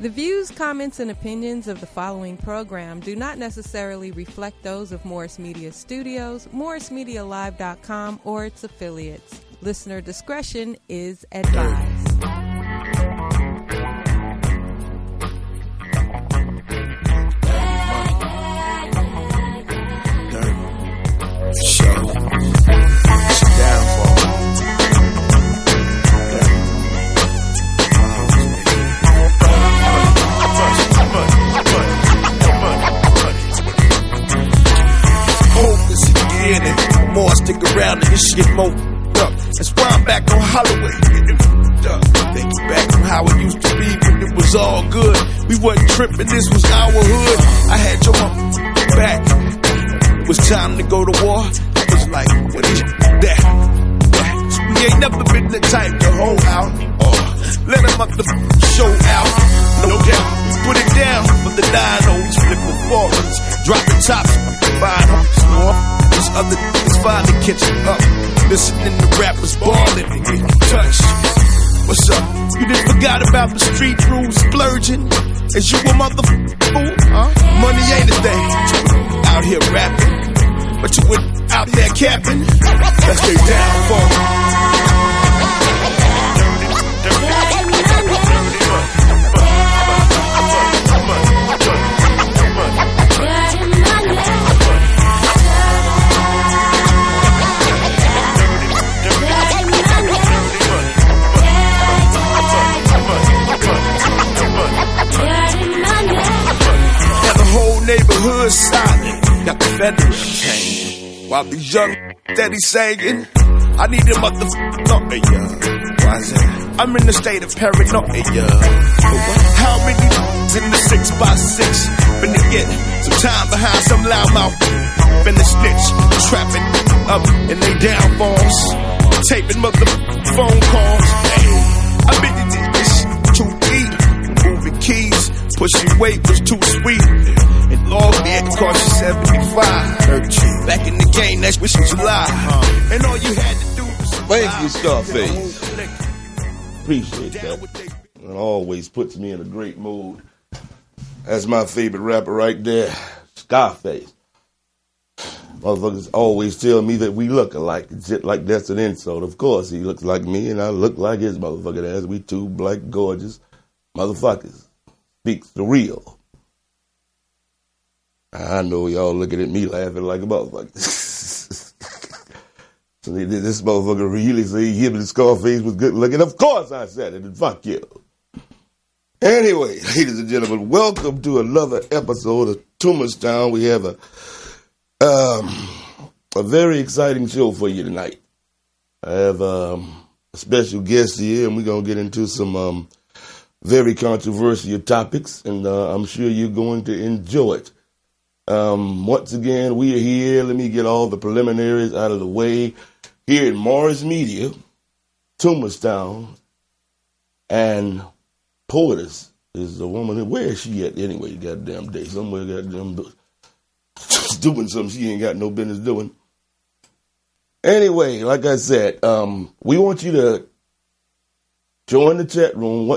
The views, comments, and opinions of the following program do not necessarily reflect those of Morris Media Studios, MorrisMediaLive.com, or its affiliates. Listener discretion is advised. More stick around and this shit more up. That's why I'm back on Holloway. Think back on how it used to be when it was all good. We wasn't tripping, this was our hood. I had your mom back. It was time to go to war. I was like, what is that? We ain't never been the type to hold out or let a motherfucker show out. No doubt, we put it down for the dinos, flipping forwards, dropping tops, buying homes more. These other niggas finally catching up, listening to rappers ballin' and getting touched. What's up? You didn't forgot about the street rules splurging? Is you a motherfucker fool? Money ain't a thing. Out here rapping, but you went out there capping. That's their downfall. Neighborhood silent, got the federal chain. While these young steady singing, I need a motherfucker. Why is that? I'm in a state of paranoia. How many in the 6x6? Finna get some time behind some loudmouth. Finna snitch, trapping up in they downfalls, taping motherfucking phone calls. Hey, I've been in this too deep, moving keys, pushing weight was too sweet. And Lord, it cost you 75. Back in the game, that's wishing July. And all you had to do was thank you, Scarface. Appreciate that. It always puts me in a great mood. That's my favorite rapper right there, Scarface. Motherfuckers always tell me that we look alike. Shit like that's an insult. Of course, he looks like me, and I look like his motherfucking ass. We two black, gorgeous motherfuckers. Speaks the real. I know y'all looking at me laughing like a motherfucker. So this motherfucker really say him and Scarface was good looking. Of course I said it, and fuck you. Anyway, ladies and gentlemen, welcome to another episode of Toomer's Town. We have a very exciting show for you tonight. I have a special guest here, and we're going to get into some very controversial topics, and I'm sure you're going to enjoy it. Once again, we are here. Let me get all the preliminaries out of the way. Here in Morris Media, Toomerstown, and Poetess is the woman. Where is she at anyway, goddamn day? Somewhere goddamn doing something she ain't got no business doing. Anyway, like I said, we want you to join the chat room.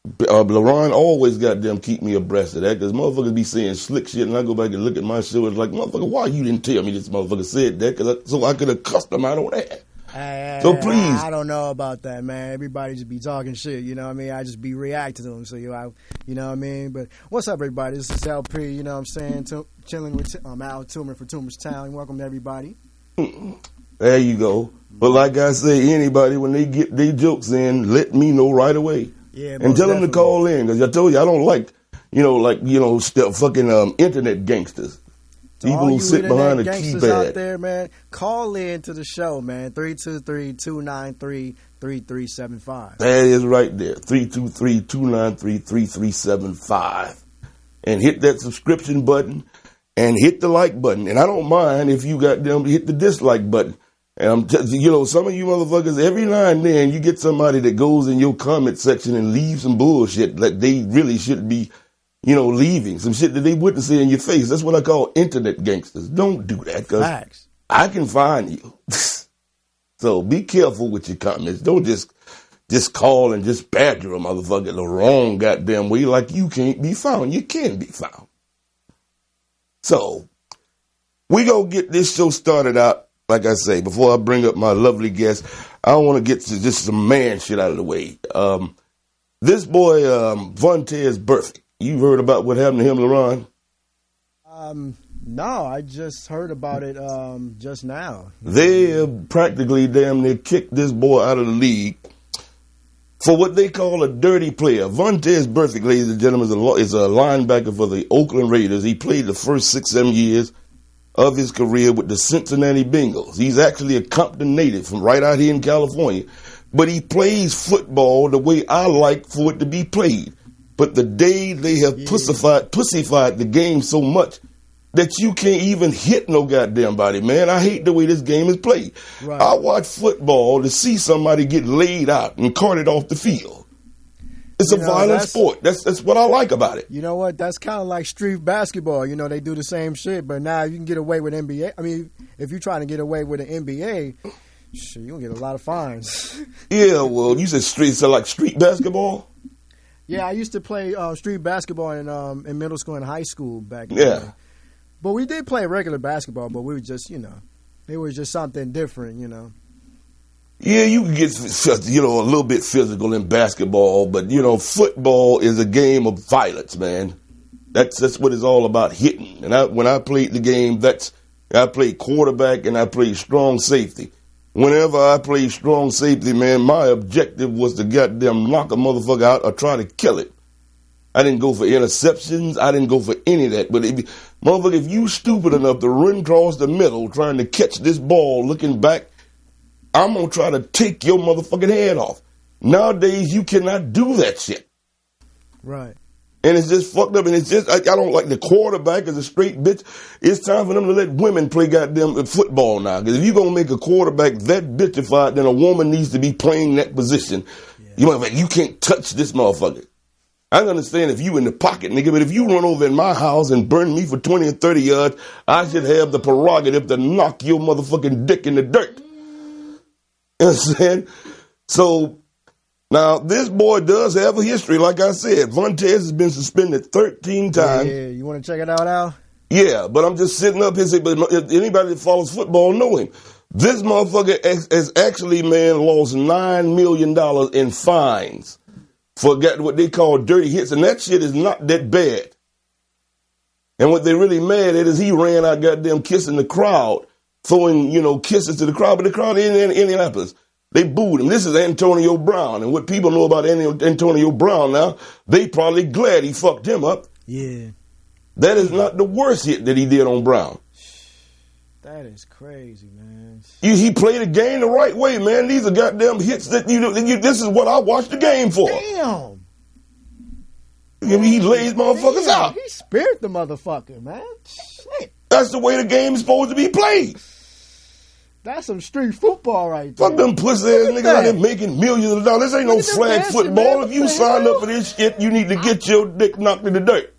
Laron always goddamn keep me abreast of that, because motherfuckers be saying slick shit, and I go back and look at my show, it's like, motherfucker, why you didn't tell me this motherfucker said that, so I could have cussed him out on that. So please. I don't know about that, man. Everybody just be talking shit, you know what I mean? I just be reacting to them, so you know what I mean? But what's up, everybody? This is LP, you know what I'm saying? Chilling with Al Toomer for Toomer's Town. Welcome to everybody. There you go. But like I say, anybody, when they get their jokes in, let me know right away. Yeah, and tell them to call in, because I told you I don't like, fucking internet gangsters. People who sit behind a keypad. Out there, man, call in to the show, man. 323-293-3375. That is right there. 323-293-3375. And hit that subscription button and hit the like button. And I don't mind if you got them to hit the dislike button. And I'm just, some of you motherfuckers, every now and then you get somebody that goes in your comment section and leaves some bullshit that they really shouldn't be, leaving. Some shit that they wouldn't say in your face. That's what I call internet gangsters. Don't do that, because I can find you. So be careful with your comments. Don't just just call and just badger a motherfucker the wrong goddamn way like you can't be found. You can be found. So, we gonna get this show started out, like I say, before I bring up my lovely guest, I want to get to just some man shit out of the way. This boy, Vontez Burfict, you heard about what happened to him, Laron? No, I just heard about it just now. They practically damn near kicked this boy out of the league for what they call a dirty player. Vontez Burfict, ladies and gentlemen, is a linebacker for the Oakland Raiders. He played the first 6-7 years of his career with the Cincinnati Bengals. He's actually a Compton native from right out here in California. But he plays football the way I like for it to be played. But the day they have pussified the game so much that you can't even hit no goddamn body, man. I hate the way this game is played. Right. I watch football to see somebody get laid out and carted off the field. It's a violent sport. That's what I like about it. You know what? That's kind of like street basketball. You know, they do the same shit, but now you can get away with NBA. I mean, if you're trying to get away with an NBA, shit, you're going to get a lot of fines. Yeah, well, you said like street basketball? Yeah, I used to play street basketball in middle school and high school back in the day. But we did play regular basketball, but we were just, it was just something different, Yeah, you can get, a little bit physical in basketball, but, football is a game of violence, man. That's what it's all about, hitting. And when I played the game, I played quarterback and I played strong safety. Whenever I played strong safety, man, my objective was to goddamn knock a motherfucker out or try to kill it. I didn't go for interceptions. I didn't go for any of that. But motherfucker, if you stupid enough to run across the middle trying to catch this ball looking back, I'm going to try to take your motherfucking head off. Nowadays, you cannot do that shit. Right. And it's just fucked up. And it's just, I don't like the quarterback as a straight bitch. It's time for them to let women play goddamn football now. Because if you're going to make a quarterback that bitchified, then a woman needs to be playing that position. Yeah. You can't touch this motherfucker. I understand if you in the pocket, nigga, but if you run over in my house and burn me for 20 or 30 yards, I should have the prerogative to knock your motherfucking dick in the dirt. You know what I'm saying? So, now, this boy does have a history, like I said. Vontez has been suspended 13 times. Yeah, you want to check it out, Al? Yeah, but I'm just sitting up here saying, but anybody that follows football know him. This motherfucker has actually, man, lost $9 million in fines for what they call dirty hits, and that shit is not that bad. And what they're really mad at is he ran out goddamn kissing the crowd, throwing, kisses to the crowd, but the crowd in Indianapolis, they booed him. This is Antonio Brown, and what people know about Antonio Brown now, they probably glad he fucked him up. Yeah. That is not the worst hit that he did on Brown. That is crazy, man. He played the game the right way, man. These are goddamn hits that this is what I watched the game for. Damn. He lays motherfuckers out. He spared the motherfucker, man. Shit. That's the way the game is supposed to be played. That's some street football right there. Fuck them pussy ass niggas out there making millions of dollars. This ain't no flag football. If you signed up for this shit, you need to get your dick knocked in the dirt.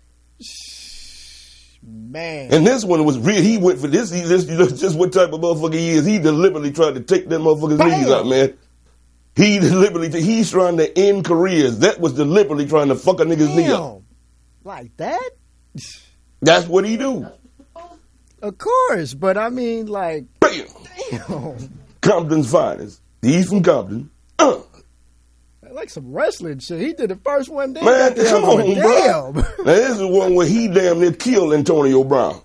Man. And this one was real. He went for this. Just what type of motherfucker he is. He deliberately tried to take that motherfucker's knees out, man. He's trying to end careers. That was deliberately trying to fuck a nigga's knee up. Like that? That's what he do. Of course, but I mean, like, damn. Compton's finest. He's from Compton. Like some wrestling shit. He did the first one. Man, come on, bro. Now, this is one where he damn near killed Antonio Brown.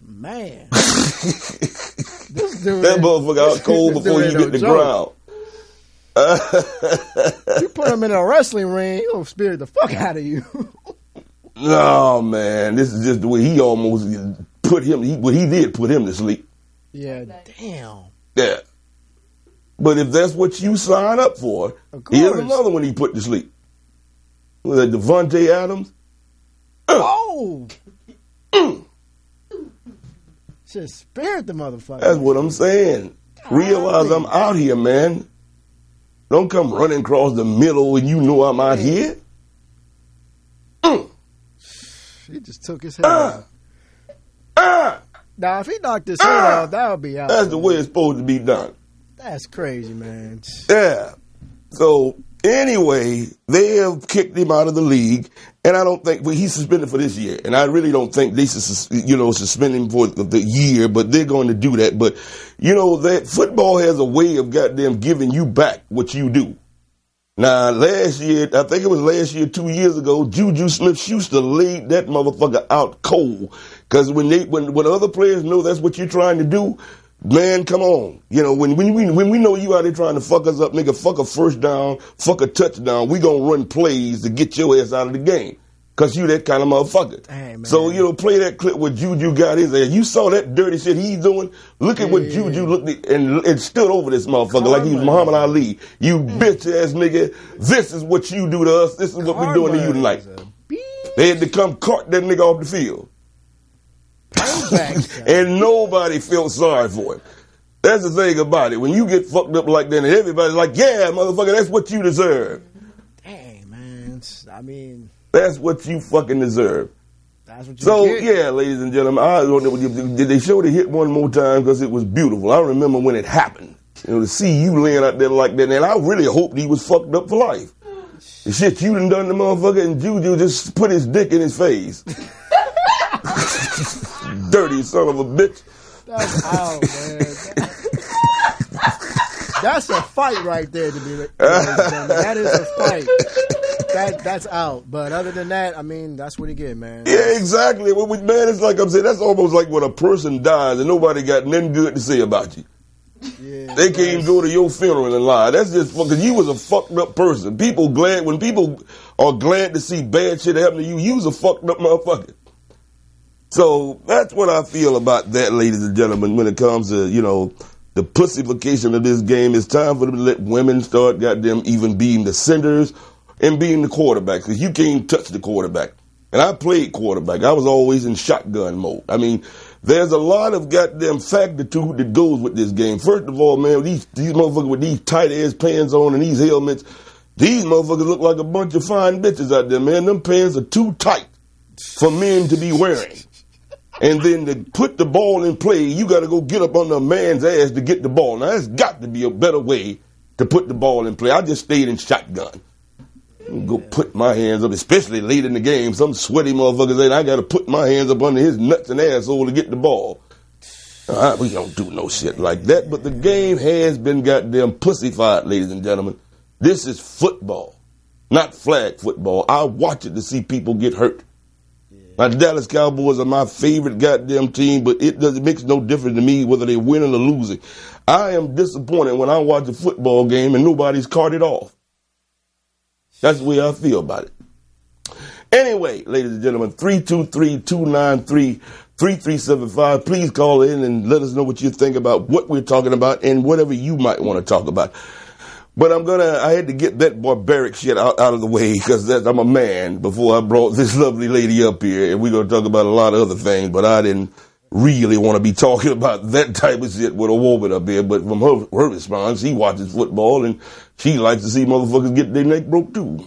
Man. This dude, that motherfucker out cold before he hit the ground. You put him in a wrestling ring, he'll spirit the fuck out of you. No, man. This is just the way he almost put him. What he did put him to sleep. Yeah, damn. Yeah. But if that's what you sign up for, here's another one he put to sleep. Was that Devontae Adams? Oh! Just spared the motherfucker. That's what I'm saying. Realize I'm out here, man. Don't come running across the middle when you know I'm out here. He just took his head out. Now, if he knocked his head out, that would be out. That's the way it's supposed to be done. That's crazy, man. Yeah. So anyway, they have kicked him out of the league, and I don't think he's suspended for this year. And I really don't think they should, suspend him for the year, but they're going to do that. But that football has a way of goddamn giving you back what you do. Now, last year, I think it was last year, 2 years ago, Juju Smith-Schuster laid that motherfucker out cold. Because when other players know that's what you're trying to do, man, come on. When we know you out there trying to fuck us up, nigga, fuck a first down, fuck a touchdown, we gonna run plays to get your ass out of the game. Because you that kind of motherfucker. Hey, so, play that clip where Juju got his ass. You saw that dirty shit he's doing? Look at what Juju looked at and stood over this motherfucker like he was Muhammad Ali. You bitch-ass nigga, this is what you do to us. This is what we're doing to you tonight. They had to come cart that nigga off the field. And nobody felt sorry for him. That's the thing about it. When you get fucked up like that and everybody's like, yeah, motherfucker, that's what you deserve. Dang, man. I mean... That's what you fucking deserve. That's what you get. Yeah, ladies and gentlemen, did they show the hit one more time because it was beautiful. I remember when it happened. To see you laying out there like that, and I really hoped he was fucked up for life. The shit you done the motherfucker, and Juju just put his dick in his face. Dirty son of a bitch. That's out, man. That's a fight right there, to be that is a fight. That's out. But other than that, I mean, that's what he get, man. Yeah, exactly. Man, it's like I'm saying, that's almost like when a person dies and nobody got nothing good to say about you. Yeah, they can't even go to your funeral and lie. That's just because you was a fucked up person. When people are glad to see bad shit happen to you, you was a fucked up motherfucker. So that's what I feel about that, ladies and gentlemen, when it comes to, the pussification of this game. It's time for them to let women start goddamn even being the centers and being the quarterbacks, because you can't touch the quarterback. And I played quarterback. I was always in shotgun mode. I mean, there's a lot of goddamn factitude that goes with this game. First of all, man, these motherfuckers with these tight-ass pants on and these helmets, these motherfuckers look like a bunch of fine bitches out there, man. Them pants are too tight for men to be wearing. And then to put the ball in play, you got to go get up on a man's ass to get the ball. Now, there's got to be a better way to put the ball in play. I just stayed in shotgun. Go put my hands up, especially late in the game. Some sweaty motherfuckers ain't. I got to put my hands up under his nuts and asshole to get the ball. We don't do no shit like that. But the game has been goddamn pussified, ladies and gentlemen. This is football, not flag football. I watch it to see people get hurt. My Dallas Cowboys are my favorite goddamn team, but it makes no difference to me whether they're winning or losing. I am disappointed when I watch a football game and nobody's carted off. That's the way I feel about it. Anyway, ladies and gentlemen, 323-293-3375. Please call in and let us know what you think about what we're talking about and whatever you might want to talk about. But I had to get that barbaric shit out of the way because I'm a man before I brought this lovely lady up here. And we're going to talk about a lot of other things, but I didn't really want to be talking about that type of shit with a woman up here. But from her response, she watches football and she likes to see motherfuckers get their neck broke too.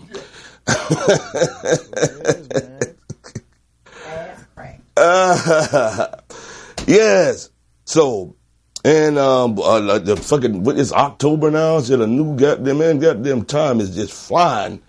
Yes. So, and the fucking, it's October now. So the new goddamn time is just flying.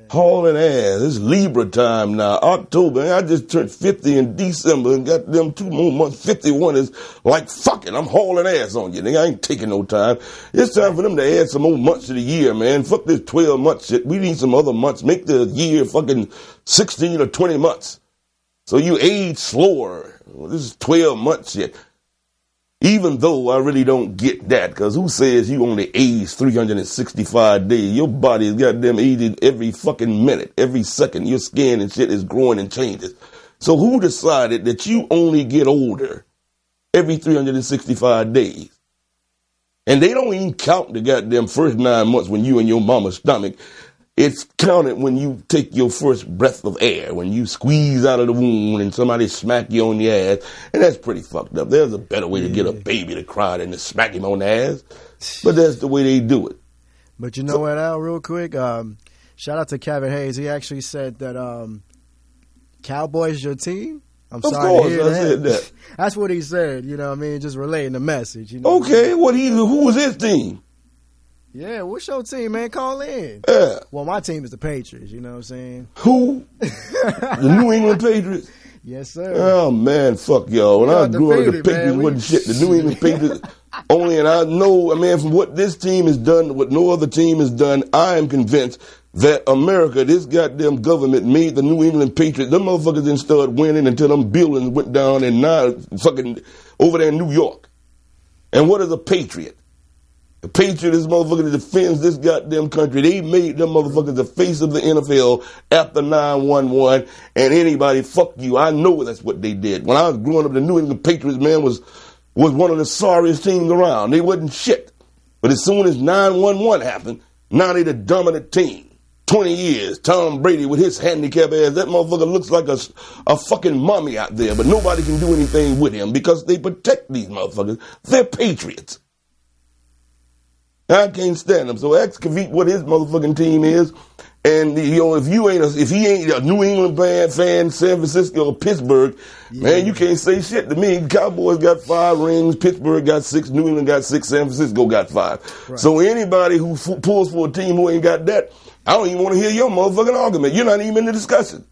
Hauling ass. It's Libra time now. October. I just turned 50 in December and got them 2 more months. 51 is like, fuck it, I'm hauling ass on you. Nigga, I ain't taking no time. It's time for them to add some more months to the year, man. Fuck this 12-month shit. We need some other months. Make the year fucking 16 or 20 months. So you age slower. This is 12-month shit. Even though I really don't get that, because who says you only age 365 days? Your body is goddamn aging every fucking minute, every second. Your skin and shit is growing and changes. So who decided that you only get older every 365 days? And they don't even count the goddamn first 9 months when you in your mama's stomach. It's counted when you take your first breath of air, when you squeeze out of the womb and somebody smack you on the ass. And that's pretty fucked up. There's a better way to get a baby to cry than to smack him on the ass. But that's the way they do it. But you know what, Al, real quick? Shout out to Kevin Hayes. He actually said that Cowboys your team. I'm of sorry course, to hear I that. said that. That's what he said. You know what I mean? Just relaying the message. You know. Okay, who was his team? Yeah, what's your team, man? Call in. Yeah. Well, my team is the Patriots. You know what I'm saying? Who? The New England Patriots? Yes, sir. Oh, man, fuck y'all. When I grew up, the Patriots wasn't shit. The New England Patriots only, and I know, man, from what this team has done, what no other team has done, I am convinced that America, this goddamn government made the New England Patriots. Them motherfuckers didn't start winning until them buildings went down and now fucking over there in New York. And what is a patriot? A patriot is a motherfucker that defends this goddamn country. They made them motherfuckers the face of the NFL after 9/11. And anybody, fuck you. I know that's what they did. When I was growing up, the New England Patriots, man, was one of the sorriest teams around. They wasn't shit. But as soon as 9/11 happened, now they the dominant team. 20 years, Tom Brady with his handicap ass, that motherfucker looks like a fucking mummy out there, but nobody can do anything with him because they protect these motherfuckers. They're patriots. I can't stand him. So ask Kavit what his motherfucking team is. And, you know, if he ain't a New England fan, San Francisco or Pittsburgh, man, you can't say shit to me. Cowboys got 5 rings, Pittsburgh got 6, New England got 6, San Francisco got 5. Right. So anybody who pulls for a team who ain't got that, I don't even want to hear your motherfucking argument. You're not even in the discussion.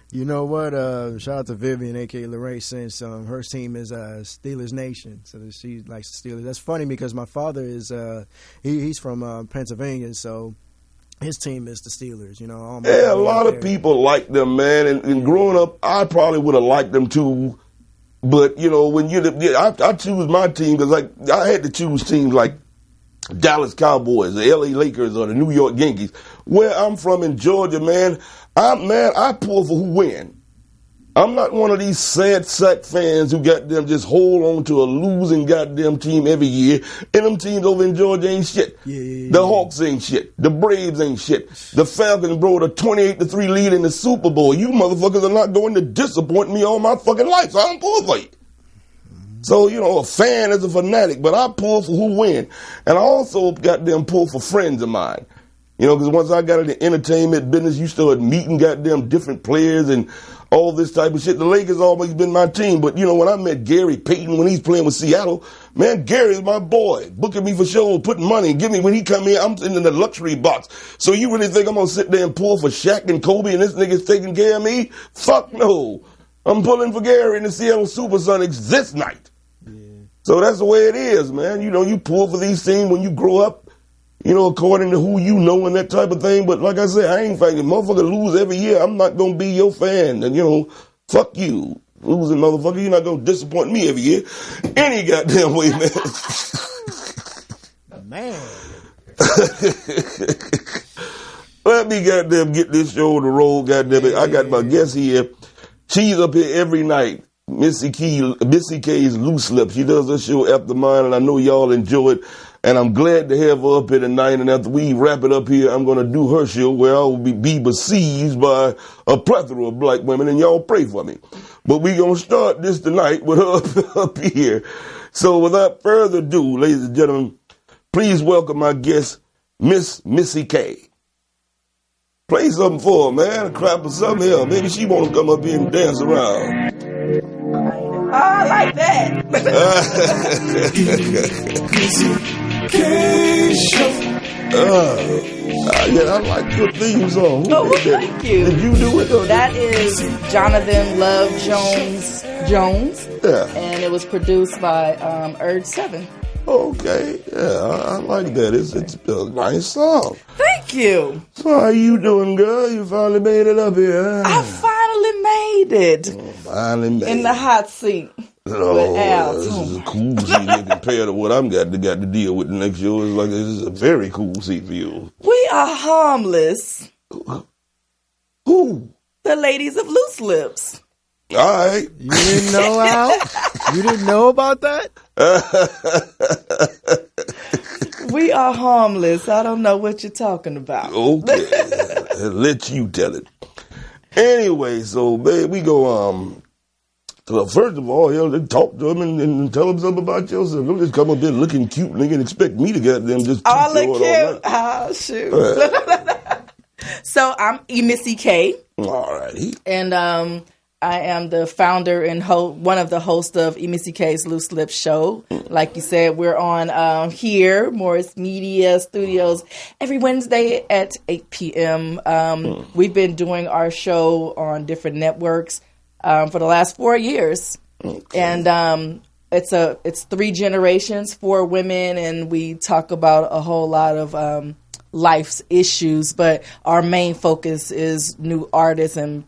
You know what? Shout out to Vivian, a.k.a. Laron, since her team is Steelers Nation. So she likes the Steelers. That's funny because my father is he's from Pennsylvania, so his team is the Steelers. You know, yeah, a lot of people like them, man. And growing up, I probably would have liked them too. But, you know, when I choose my team because, like, I had to choose teams like Dallas Cowboys, the L.A. Lakers, or the New York Yankees. Where I'm from in Georgia, man, I pull for who win. I'm not one of these sad sack fans who got them just hold on to a losing goddamn team every year. And them teams over in Georgia ain't shit. Yeah. The Hawks ain't shit. The Braves ain't shit. The Falcons brought a 28-3 lead in the Super Bowl. You motherfuckers are not going to disappoint me all my fucking life. So I don't pull for you. So, you know, a fan is a fanatic, but I pull for who win. And I also goddamn pull for friends of mine. You know, because once I got into entertainment business, you started meeting goddamn different players and all this type of shit. The Lakers always been my team. But, you know, when I met Gary Payton when he's playing with Seattle, man, Gary's my boy. Booking me for shows, putting money. When he come in, I'm sitting in the luxury box. So you really think I'm going to sit there and pull for Shaq and Kobe and this nigga's taking care of me? Fuck no. I'm pulling for Gary and the Seattle Supersonics this night. So that's the way it is, man. You know, you pull for these teams when you grow up, you know, according to who you know and that type of thing. But like I said, I ain't fighting. Motherfucker lose every year, I'm not going to be your fan. And, you know, fuck you. Losing motherfucker, you're not going to disappoint me every year. Any goddamn way, man. Man. Let me goddamn get this show on the road, goddamn it. I got my guest here. She's up here every night. Missy Kay's Loose Lips. She does her show after mine, and I know y'all enjoy it. And I'm glad to have her up here tonight. And after we wrap it up here, I'm going to do her show where I will be besieged by a plethora of black women, and y'all pray for me. But we going to start this tonight with her up here. So without further ado, ladies and gentlemen, please welcome my guest, Miss Missy Kay. Play something for her, man. A crap or something else. Maybe she want to come up here and dance around. Oh, I like that. Yeah, I like your theme song. Oh, well, thank you. Did you do it? That is Jonathan Love Jones. Yeah. And it was produced by Urge 7. Okay, yeah, I like that. It's a nice song. Thank you. So how you doing, girl? You finally made it up here. I finally made it. In the hot seat. Oh, this is a cool seat compared to what I'm got to deal with the next show. It's like this is a very cool seat for you. We are harmless. Who? The ladies of Loose Lips. All right. You didn't know how? You didn't know about that? We are harmless. I don't know what you're talking about. Okay. Let you tell it. Anyway, so, babe, we go, well, first of all, you know, talk to them and tell them something about yourself. Don't just come up there looking cute and expect me to get them just all look cute. Oh, shoot. So I'm EmissyK. All righty. And I am the founder and one of the hosts of EmissyK's Loose Lips Show. Like you said, we're on here, Morris Media Studios, every Wednesday at 8 p.m. We've been doing our show on different networks for the last 4 years. Okay. And it's 3 generations, 4 women, and we talk about a whole lot of life's issues, but our main focus is new artists and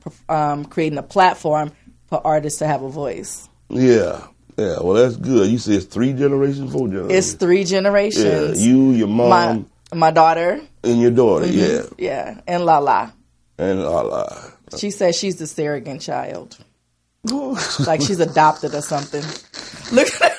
creating a platform for artists to have a voice. Yeah. Well, that's good. You say it's 3 generations, 4 generations? It's 3 generations. Yeah, you, your mom, my daughter, and your daughter. Mm-hmm. Yeah, and Lala. She says she's the surrogate child, like she's adopted or something. Look at her.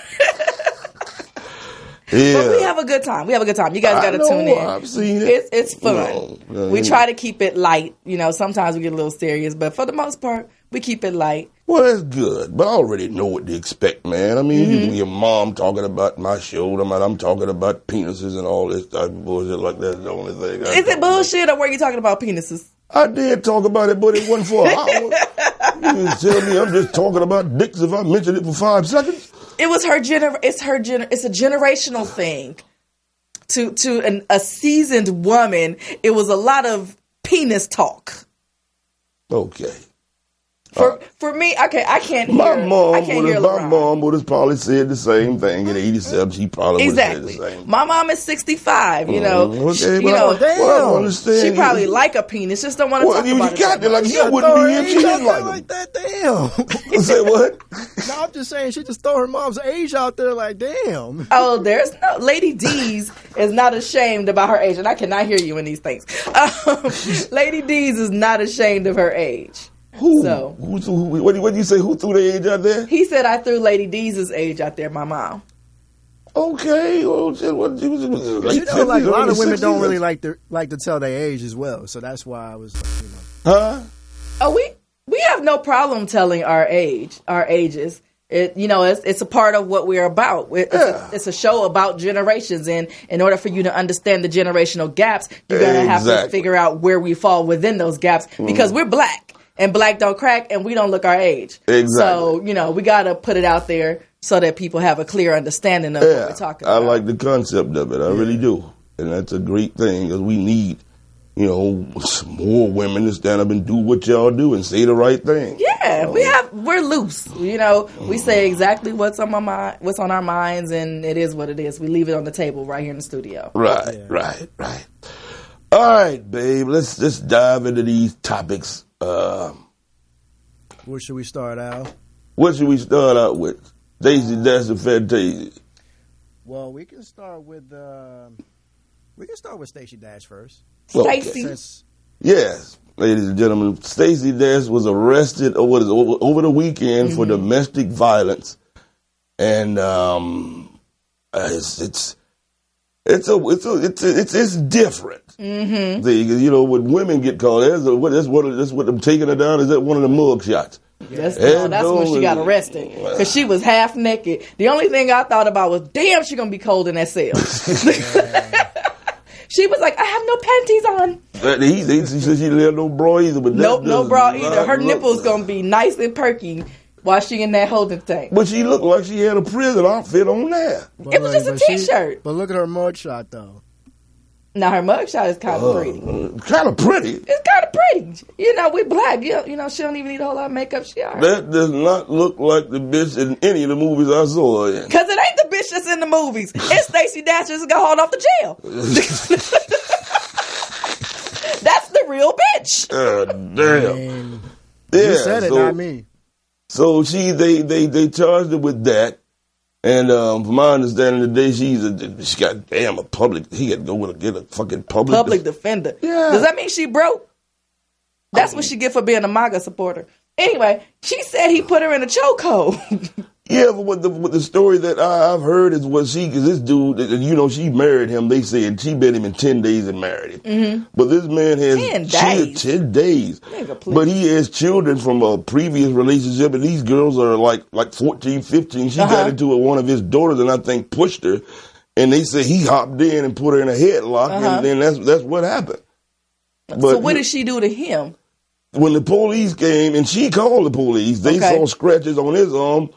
Yeah. But we have a good time. You guys got to tune in. I've seen it. It's fun. We try to keep it light. Sometimes we get a little serious, but for the most part, we keep it light. Well, that's good. But I already know what to expect, man. I mean, your mom talking about my show. I'm talking about penises and all this type of bullshit like that's the only thing. Is it bullshit or were you talking about penises? I did talk about it, but it wasn't for an hour. You didn't tell me I'm just talking about dicks if I mentioned it for 5 seconds. It was it's a generational thing. To a seasoned woman, it was a lot of penis talk. Okay. For me, okay, I can't hear. My Laron. mom would have probably said the same thing in '87. She probably would have said the same. My mom is 65. Okay, well, I understand. She probably like a penis, just don't want to talk about it. Got it. Like you wouldn't be if she didn't like that. Damn. Say what? No, I'm just saying she just throw her mom's age out there. Like damn. Oh, there's no Lady D's is not ashamed about her age, and I cannot hear you in these things. Lady D's is not ashamed of her age. Who? So, what did you say? Who threw their age out there? He said I threw Lady D's age out there. My mom. Okay. Well, like a lot of women don't really like to tell their age as well. So that's why I was, Huh? Oh, we have no problem telling our ages. It's a part of what we're about. It's a show about generations, and in order for you to understand the generational gaps, you're gonna have to figure out where we fall within those gaps because we're black. And black don't crack, and we don't look our age. Exactly. So, we got to put it out there so that people have a clear understanding of what we're talking about. I like the concept of it. I really do. And that's a great thing because we need, more women to stand up and do what y'all do and say the right thing. Yeah, we're loose. We say exactly what's on our minds, and it is what it is. We leave it on the table right here in the studio. Right. All right, babe. Let's just dive into these topics. Where should we start out? What should we start out with? Stacey Dash and Fantasia. Well, we can start with Stacey Dash first. Stacey. Okay. Yes, ladies and gentlemen, Stacey Dash was arrested over the weekend for domestic violence, and it's different. Mm-hmm. When women get caught, that's what them taking her down. Is that one of the mug shots? That's when she got arrested because she was half naked. The only thing I thought about was, damn, she gonna be cold in that cell. She was like, I have no panties on. She said she didn't have no bra either. But no bra either. Her nipples gonna be nice and perky while she in that holding tank. But she looked like she had a prison outfit on there. It was just a T-shirt. But look at her mugshot, though. Now, her mugshot is kind of pretty. Kind of pretty? It's kind of pretty. We black. She don't even need a whole lot of makeup. She alright. That does not look like the bitch in any of the movies I saw her in. Because it ain't the bitch that's in the movies. It's Stacey Dash that's got hauled off the jail. That's the real bitch. Damn. You said it, not me. So they charged her with that. And from my understanding today, she got a public. He had to go get a fucking public defender. Yeah. Does that mean she broke? That's what she get for being a MAGA supporter. Anyway, she said he put her in a chokehold. Yeah, but what the story that I've heard is because this dude, she married him. They said she met him in 10 days and married him. Mm-hmm. But this man has 10 days. But he has children from a previous relationship, and these girls are like 14, 15. She got into it with one of his daughters, and I think pushed her. And they say he hopped in and put her in a headlock, and then that's what happened. But so what did she do to him? When the police came, and she called the police, they saw scratches on his arm,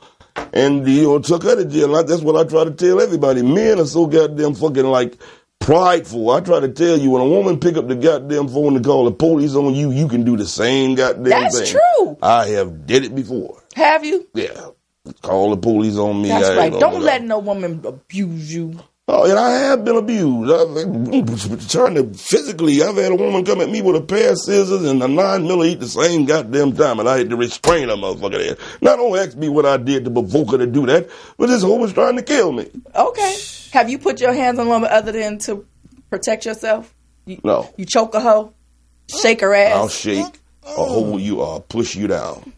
and took her to jail. That's what I try to tell everybody. Men are so goddamn fucking like prideful. I try to tell you, when a woman pick up the goddamn phone to call the police on you, you can do the same goddamn thing. That's true. I have did it before. Have you? Yeah. Call the police on me. That's right. Don't let no woman abuse you. Oh, and I have been abused. Trying to physically, I've had a woman come at me with a pair of scissors and a 9mm at the same goddamn time, and I had to restrain her motherfucker there. Now, don't ask me what I did to provoke her to do that, but this hoe was trying to kill me. Okay. Have you put your hands on a woman other than to protect yourself? No. You choke a hoe? Shake her ass? I'll shake or hold you or push you down.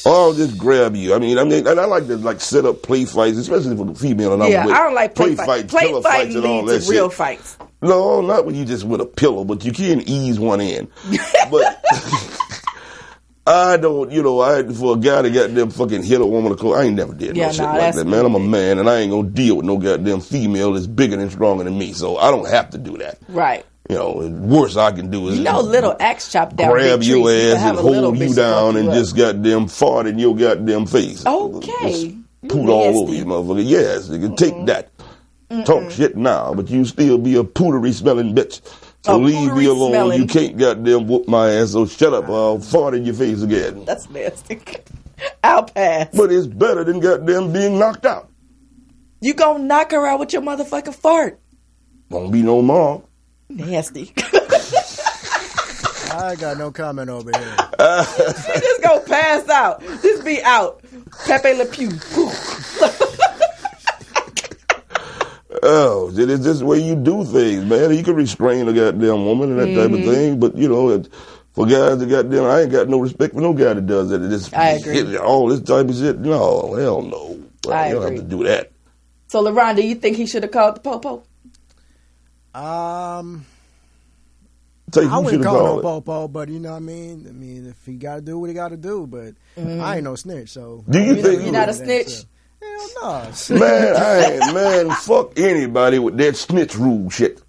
Or I'll just grab you. I mean, and I like to set up play fights, especially for the female. And yeah, I'm with. I don't like play fights. Play fights and all that leads to real shit. fights. No, not when you just with a pillow, but you can ease one in. But I don't, for a guy that goddamn fucking hit a woman, I ain't never did no shit like that, man. I'm a man, and I ain't gonna deal with no goddamn female that's bigger and stronger than me, so I don't have to do that. Right. The worst I can do is little axe chop down, grab your ass and hold you down and up. just goddamn fart in your goddamn face. Okay. Poot all over you, motherfucker. Yes, you can take that. Talk shit now, but you still be a pootery smelling bitch. So leave me alone. You can't goddamn whoop my ass, so shut up. I'll fart in your face again. That's nasty. I'll pass. But it's better than goddamn being knocked out. You gonna knock her out with your motherfucking fart. Won't be no more. Nasty. I got no comment over here. She just gonna pass out. Just be out. Pepe Le Pew. Oh, it's just the way you do things, man. You can restrain a goddamn woman and that type of thing, but for guys that goddamn, I ain't got no respect for no guy that does that. I agree. All this type of shit, no, hell no. I don't agree. have to do that. So, LaRon, do you think he should have called the popo? I wouldn't call no popo, but you know what I mean? I mean, if he got to do what he got to do, but I ain't no snitch, so. Do you think you're not a snitch? Hell no. Man, fuck anybody with that snitch rule shit.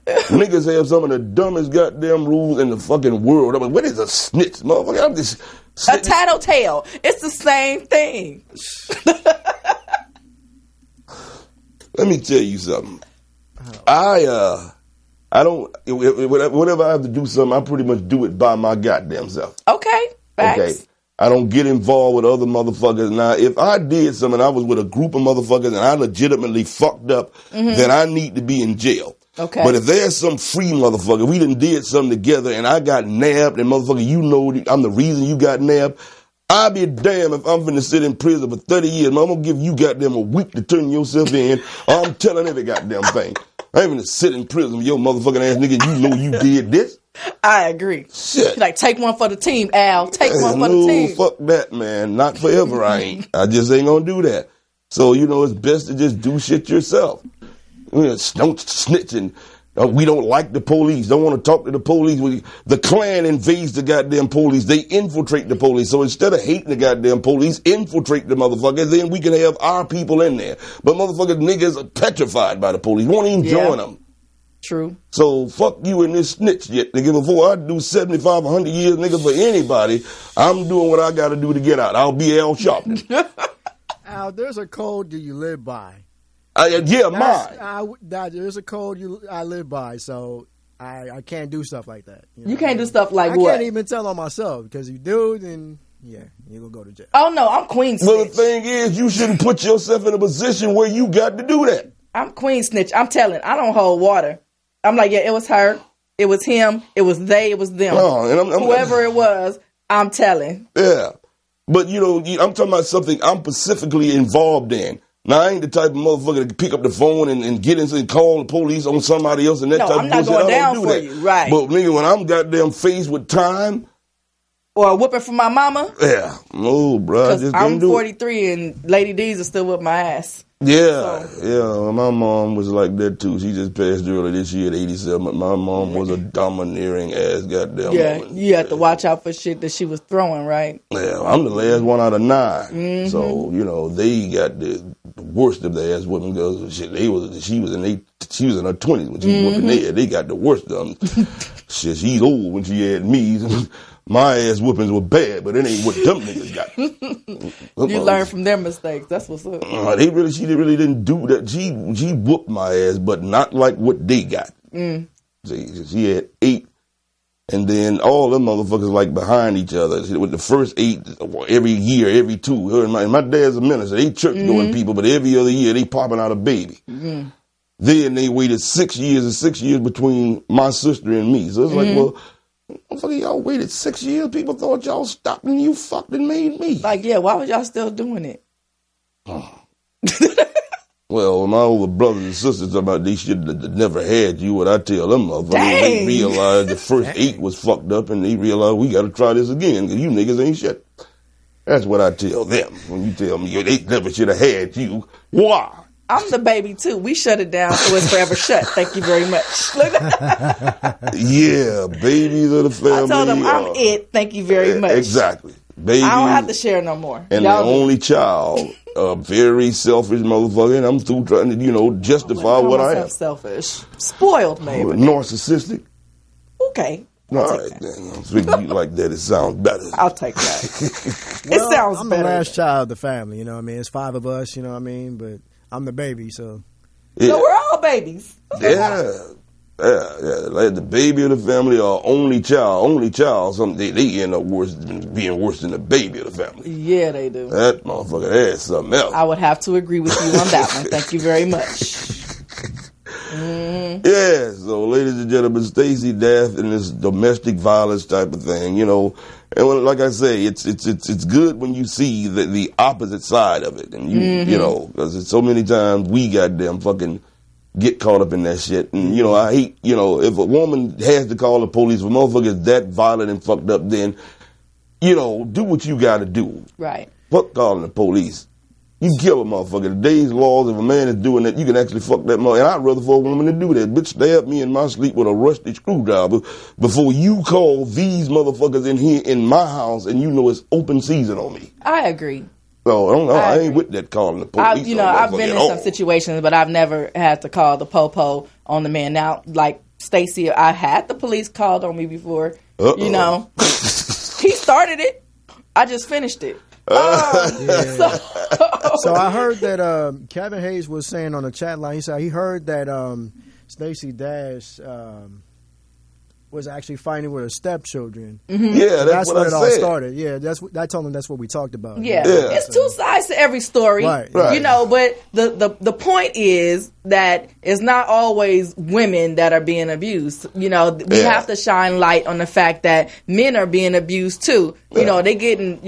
Niggas have some of the dumbest goddamn rules in the fucking world. I mean, what is a snitch, motherfucker? I'm just a tattletale. It's the same thing. Let me tell you something. I don't. Whenever I have to do something, I pretty much do it by my goddamn self. Okay. Facts. Okay. I don't get involved with other motherfuckers. Now, if I did something, I was with a group of motherfuckers and I legitimately fucked up, then I need to be in jail. Okay. But if there's some free motherfucker, we done did something together and I got nabbed and motherfucker, I'm the reason you got nabbed, I'll be damned if I'm finna sit in prison for 30 years. Man, I'm gonna give you goddamn a week to turn yourself in, or I'm telling every goddamn thing. I ain't finna sit in prison with your motherfucking ass nigga, you know you did this. I agree. Shit. Like, take one for the team, Al. Take one for the team. Fuck that, man. Not forever, I ain't. I just ain't gonna do that. So, it's best to just do shit yourself. Don't snitch and we don't like the police. Don't want to talk to the police. The Klan invades the goddamn police. They infiltrate the police. So instead of hating the goddamn police, infiltrate the motherfuckers. Then we can have our people in there. But motherfuckers, niggas are petrified by the police. Won't even join them. True. So fuck you and this snitch shit, nigga. Before I do 75, 100 years, nigga, for anybody, I'm doing what I got to do to get out. I'll be Al Sharpton. Al, there's a code that you live by. Mine. There's a code I live by, so I can't do stuff like that. You can't do stuff like I what? I can't even tell on myself, because you do, then you're going to go to jail. Oh, no, I'm queen snitch. Well, the thing is, you shouldn't put yourself in a position where you got to do that. I'm queen snitch. I'm telling. I don't hold water. I'm like, yeah, it was her. It was him. It was they. It was them. Whoever it was, I'm telling. Yeah. But, I'm talking about something I'm specifically involved in. Now, I ain't the type of motherfucker to pick up the phone and get into and call the police on somebody else and that type of bullshit. I'm not going down for that. you, right. But, nigga, when I'm goddamn faced with time. Or a whooping from my mama. Yeah. No, bro. Because I'm 43 and Lady D's are still whip my ass. Yeah. Yeah. My mom was like that, too. She just passed earlier this year at 87. But my mom was a domineering ass goddamn woman. You have to watch out for shit that she was throwing, right? Yeah. I'm the last one out of 9. So, they got the worst of the ass women because she was in her 20s when she was whooping there. They got the worst of them. Shit, she's old when she had me. My ass whoopings were bad, but it ain't what them niggas got. You learn from their mistakes. That's what's up. She really didn't do that. She whooped my ass, but not like what they got. She had 8, and then all them motherfuckers like behind each other. With the first 8 every year, every 2. Her and my dad's a minister. They church going people, but every other year they popping out a baby. Then they waited 6 years, and 6 years between my sister and me. So it's like, well, motherfucker, y'all waited 6 years. People thought y'all stopped and you fucked and made me. Like, yeah, why was y'all still doing it? Well, my older brothers and sisters talking about they should have never had you. What I tell them motherfuckers, they realized the first 8 was fucked up, and they realized we got to try this again because you niggas ain't shit. That's what I tell them when you tell me they never should have had you. Why? I'm the baby too. We shut it down so it's forever shut. Thank you very much. Yeah, babies of the family. I told them I'm it. Thank you very much. Exactly. Babies, I don't have to share no more. And y'all the only child, a very selfish motherfucker, and I'm through trying to, justify what I am. Selfish. Spoiled, maybe. Narcissistic. Okay. All right, then. I'm speaking you like that. It sounds better. I'll take that. It sounds I'm better. the last child of the family, you know what I mean? It's 5 of us, you know what I mean? But I'm the baby, so. Yeah. So we're all babies. Yeah. Like the baby of the family or only child, something they end up being worse than the baby of the family. Yeah, they do. That motherfucker, that's something else. I would have to agree with you on that one. Thank you very much. Yeah, so ladies and gentlemen, Stacey death and this domestic violence type of thing, and like I say, it's good when you see the opposite side of it, and because so many times we goddamn fucking get caught up in that shit, and I hate, if a woman has to call the police, if a motherfucker is that violent and fucked up, then do what you got to do. Right. Fuck calling the police. You kill a motherfucker. Today's laws, if a man is doing that, you can actually fuck that mother. And I'd rather for a woman to do that. Bitch, stab me in my sleep with a rusty screwdriver before you call these motherfuckers in here in my house and it's open season on me. I agree. So I ain't with that calling the police. I've been in some situations, but I've never had to call the po-po on the man. Now, like Stacey, I had the police called on me before. He started it. I just finished it. So I heard that Kevin Hayes was saying on the chat line, he said he heard that Stacey Dash was actually fighting with her stepchildren. Yeah, that's what it all started. Yeah, I told him that's what we talked about. Yeah. It's 2 sides to every story. Right. But the point is that it's not always women that are being abused. We have to shine light on the fact that men are being abused too. They getting,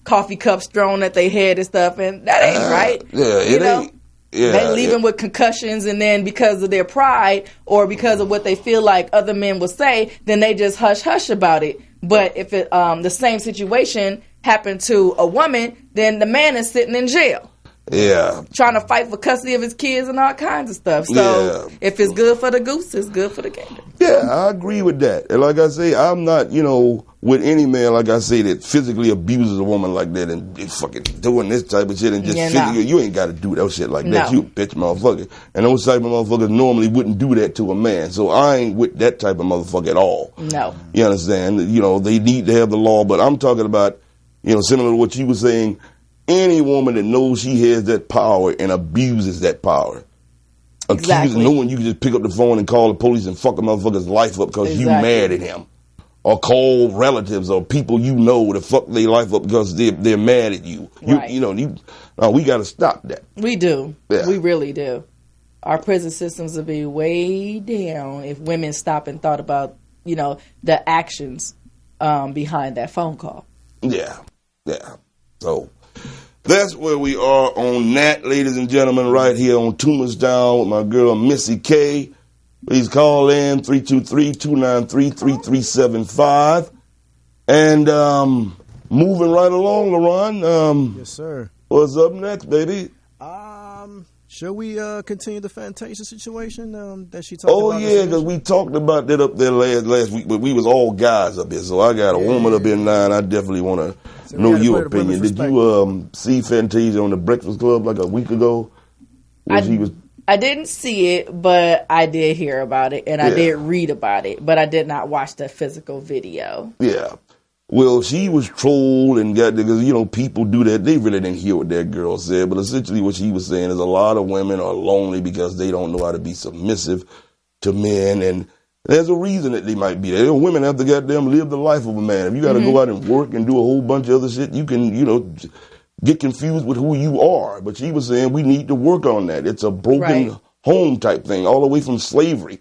coffee cups thrown at their head and stuff, and that ain't right. Ain't. Yeah, they leave them with concussions, and then because of their pride or because of what they feel like other men will say, then they just hush about it. But if the same situation happened to a woman, then the man is sitting in jail. Yeah. Trying to fight for custody of his kids and all kinds of stuff. So if it's good for the goose, it's good for the gander. Yeah, I agree with that. And like I say, I'm not, with any man, like I say, that physically abuses a woman like that and fucking doing this type of shit and just physically, you ain't got to do that shit like that. You a bitch motherfucker. And those type of motherfuckers normally wouldn't do that to a man. So I ain't with that type of motherfucker at all. No. You understand? They need to have the law, but I'm talking about, similar to what you were saying, any woman that knows she has that power and abuses that power. Exactly. Knowing you can just pick up the phone and call the police and fuck a motherfucker's life up because you mad at him. Or call relatives or people to fuck their life up because they're mad at you. Right. We got to stop that. We do. Yeah. We really do. Our prison systems would be way down if women stopped and thought about, the actions behind that phone call. Yeah. So that's where we are on that, ladies and gentlemen, right here on Toomer's Down with my girl Missy Kay. Please call in 323-293-3375. And moving right along, Laron. Yes, sir. What's up next, baby? Should we continue the Fantasia situation that she talked about? Oh, yeah, because we talked about that up there last week, but we was all guys up here. So I got a woman up here now, and I definitely want to know your opinion. Did you see Fantasia on the Breakfast Club like a week ago? I didn't see it, but I did hear about it, and I did read about it, but I did not watch the physical video. Yeah. Well, she was trolled and got, because, people do that. They really didn't hear what that girl said, but essentially what she was saying is a lot of women are lonely because they don't know how to be submissive to men, and there's a reason that they might be there. Women have to goddamn live the life of a man. If you got to go out and work and do a whole bunch of other shit, you can, get confused with who you are. But she was saying we need to work on that. It's a broken home type thing, all the way from slavery.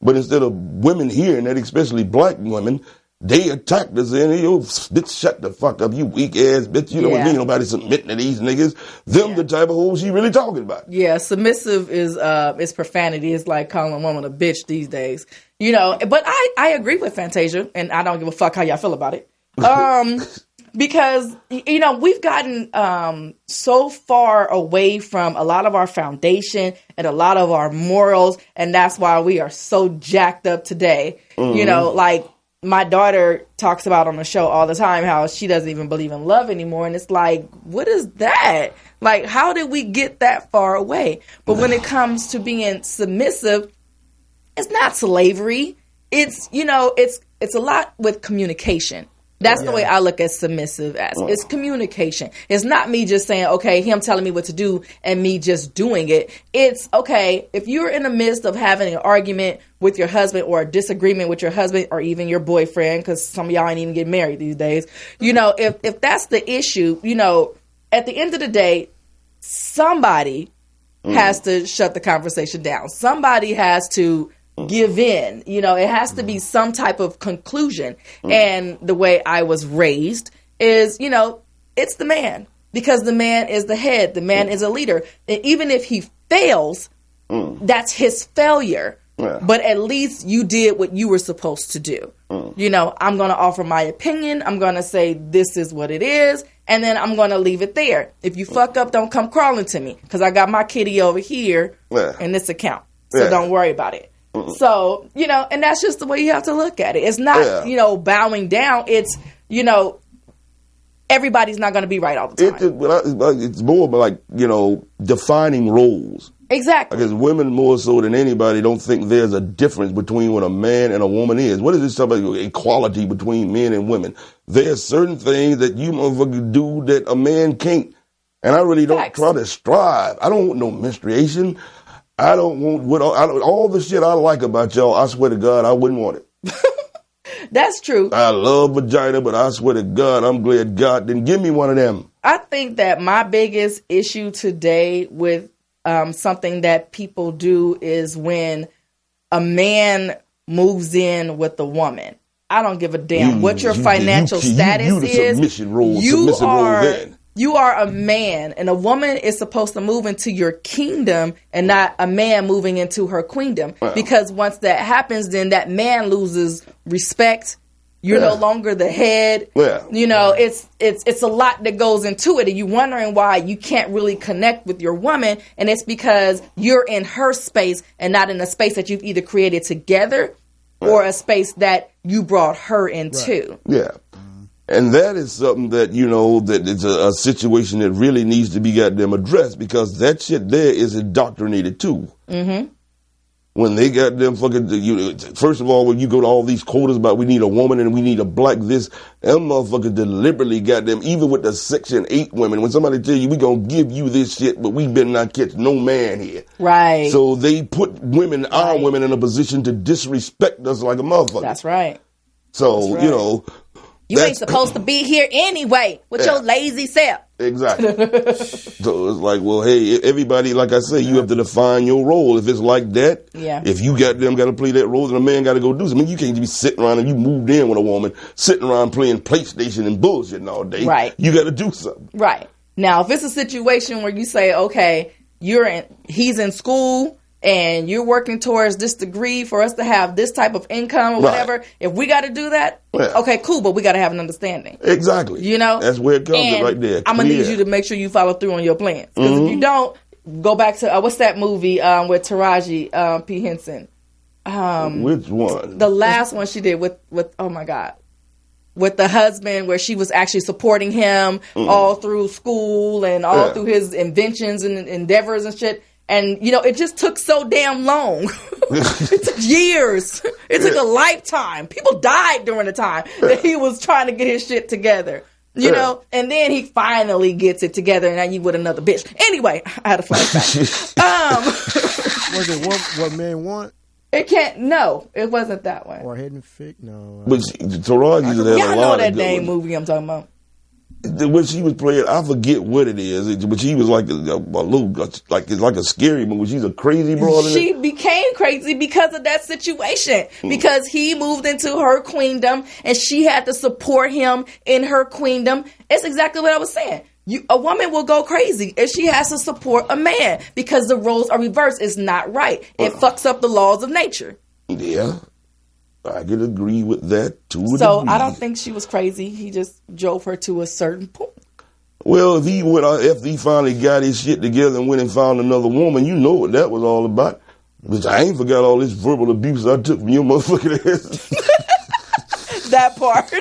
But instead of women hearing that, especially black women, they attacked us and, bitch, shut the fuck up, you weak ass bitch. Ain't nobody submitting to these niggas. Them the type of hoes she really talking about. Yeah, submissive is profanity. It's like calling a woman a bitch these days. But I agree with Fantasia, and I don't give a fuck how y'all feel about it. Because, we've gotten so far away from a lot of our foundation and a lot of our morals, and that's why we are so jacked up today. Like my daughter talks about on the show all the time how she doesn't even believe in love anymore, and it's like, what is that? Like, how did we get that far away? But when it comes to being submissive, it's not slavery. It's, it's a lot with communication. That's the way I look at submissive as. It's communication. It's not me just saying, okay, him telling me what to do and me just doing it. It's, okay, if you're in the midst of having an argument with your husband or a disagreement with your husband or even your boyfriend, because some of y'all ain't even getting married these days, if that's the issue, at the end of the day, somebody has to shut the conversation down. Somebody has to give in. It has to be some type of conclusion. And the way I was raised is, it's the man, because the man is the head. The man is a leader. And even if he fails, that's his failure. Yeah. But at least you did what you were supposed to do. I'm going to offer my opinion. I'm going to say this is what it is. And then I'm going to leave it there. If you fuck up, don't come crawling to me, because I got my kitty over here in this account. So don't worry about it. So, and that's just the way you have to look at it. It's not, bowing down. It's, everybody's not going to be right all the time. It's more like, defining roles. Exactly. Because women more so than anybody don't think there's a difference between what a man and a woman is. What is this stuff about equality between men and women? There's certain things that you motherfuckers do that a man can't. And I really don't try to strive. I don't want no menstruation. I don't want all the shit I like about y'all. I swear to God, I wouldn't want it. That's true. I love vagina, but I swear to God, I'm glad God didn't give me one of them. I think that my biggest issue today with something that people do is when a man moves in with a woman. I don't give a damn what your financial status is. You the submission role, submissive role then. You are a man, and a woman is supposed to move into your kingdom and not a man moving into her queendom. Wow. Because once that happens, then that man loses respect. You're no longer the head. Yeah. It's a lot that goes into it, and you're wondering why you can't really connect with your woman, and it's because you're in her space and not in a space that you've either created together or a space that you brought her into. Right. Yeah. And that is something that, that it's a situation that really needs to be goddamn addressed, because that shit there is indoctrinated too. Mm-hmm. When they got them fucking, first of all, when you go to all these quotas about we need a woman and we need a black this, them motherfuckers deliberately got them, even with the Section 8 women, when somebody tell you we gonna give you this shit, but we better not catch no man here. Right. So they put women, our women, in a position to disrespect us like a motherfucker. That's right. So, you ain't supposed to be here anyway with your lazy self. Exactly. So it's like, well, hey, everybody, like I say, you have to define your role. If it's like that, if you got to play that role, then a man got to go do something. I mean, you can't just be sitting around and you moved in with a woman, sitting around playing PlayStation and bullshitting all day. Right. You got to do something. Right. Now, if it's a situation where you say, okay, he's in school, and you're working towards this degree for us to have this type of income or whatever, if we got to do that, okay, cool, but we got to have an understanding. Exactly. That's where it comes in right there. I'm going to need you to make sure you follow through on your plans. Because if you don't, go back to, what's that movie with Taraji P. Henson? Which one? The last one she did with oh my God, with the husband, where she was actually supporting him all through school and all through his inventions and endeavors and shit. And, it just took so damn long. It took years. It took a lifetime. People died during the time that he was trying to get his shit together. You know? And then he finally gets it together, and now you with another bitch. Anyway, I had a flashback. Was it what men want? No, it wasn't that one. Or Hidden Fig? No. But Taraji used to have Y'all a lot know that of dang movie I'm talking about. When she was playing, I forget what it is, but she was like a little, like a scary movie. She's a crazy broad. She became crazy because of that situation. Because he moved into her queendom, and she had to support him in her queendom. It's exactly what I was saying. A woman will go crazy if she has to support a man because the roles are reversed. It's not right. It fucks up the laws of nature. Yeah. I could agree with that too. So I don't think she was crazy. He just drove her to a certain point. Well, if he finally got his shit together and went and found another woman, you know what that was all about. But I ain't forgot all this verbal abuse I took from your motherfucking ass. That part.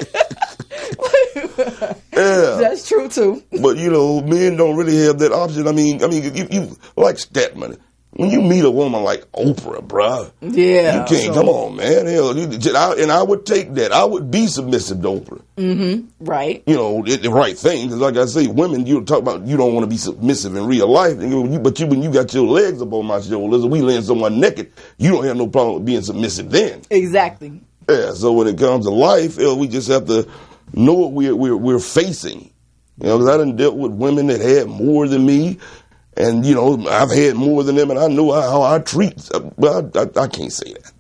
Yeah. That's true too. But men don't really have that option. I mean, you like Statman. When you meet a woman like Oprah, bruh, yeah, you can't. Come on, man. Hell, and I would take that. I would be submissive to Oprah. Mm-hmm. Right. The right thing. Because, like I say, women, you talk about you don't want to be submissive in real life, but when you got your legs up on my shoulders and we laying someone naked, you don't have no problem with being submissive then. Exactly. Yeah. So when it comes to life, we just have to know what we're facing. Because I done dealt with women that had more than me. And, I've had more than them, and I know how I treat. But I can't say that.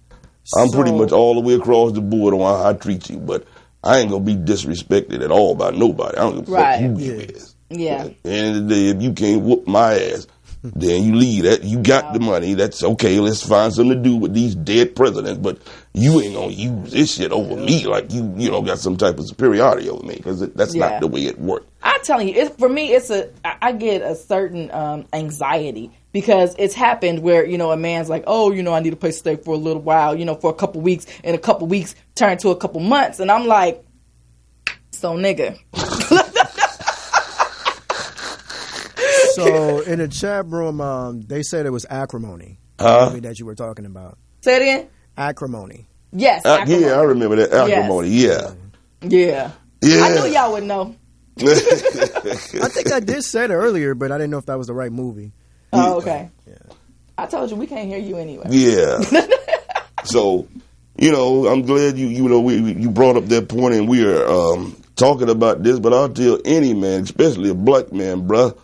I'm pretty much all the way across the board on how I treat you, but I ain't going to be disrespected at all by nobody. I don't give a fuck who you is. Yeah. At the end of the day, if you can't whoop my ass, then you leave that. You got the money. That's okay. Let's find something to do with these dead presidents, but you ain't going to use this shit over me like you got some type of superiority over me, because that's not the way it works. I'm telling you, for me, I get a certain anxiety because it's happened where, a man's like, oh, I need a place to stay for a little while, for a couple weeks, and a couple weeks turn to a couple months. And I'm like, so nigga. So in the chat room, they said it was acrimony that you were talking about. Say it again? Acrimony. Yes. Acrimony. Yeah, I remember that. Acrimony, yes. Yeah. I knew y'all would know. I think I did say it earlier, but I didn't know if that was the right movie. Oh, okay. Yeah. I told you we can't hear you anyway. Yeah. So, I'm glad you brought up that point, and we are talking about this. But I'll tell any man, especially a black man, bruh,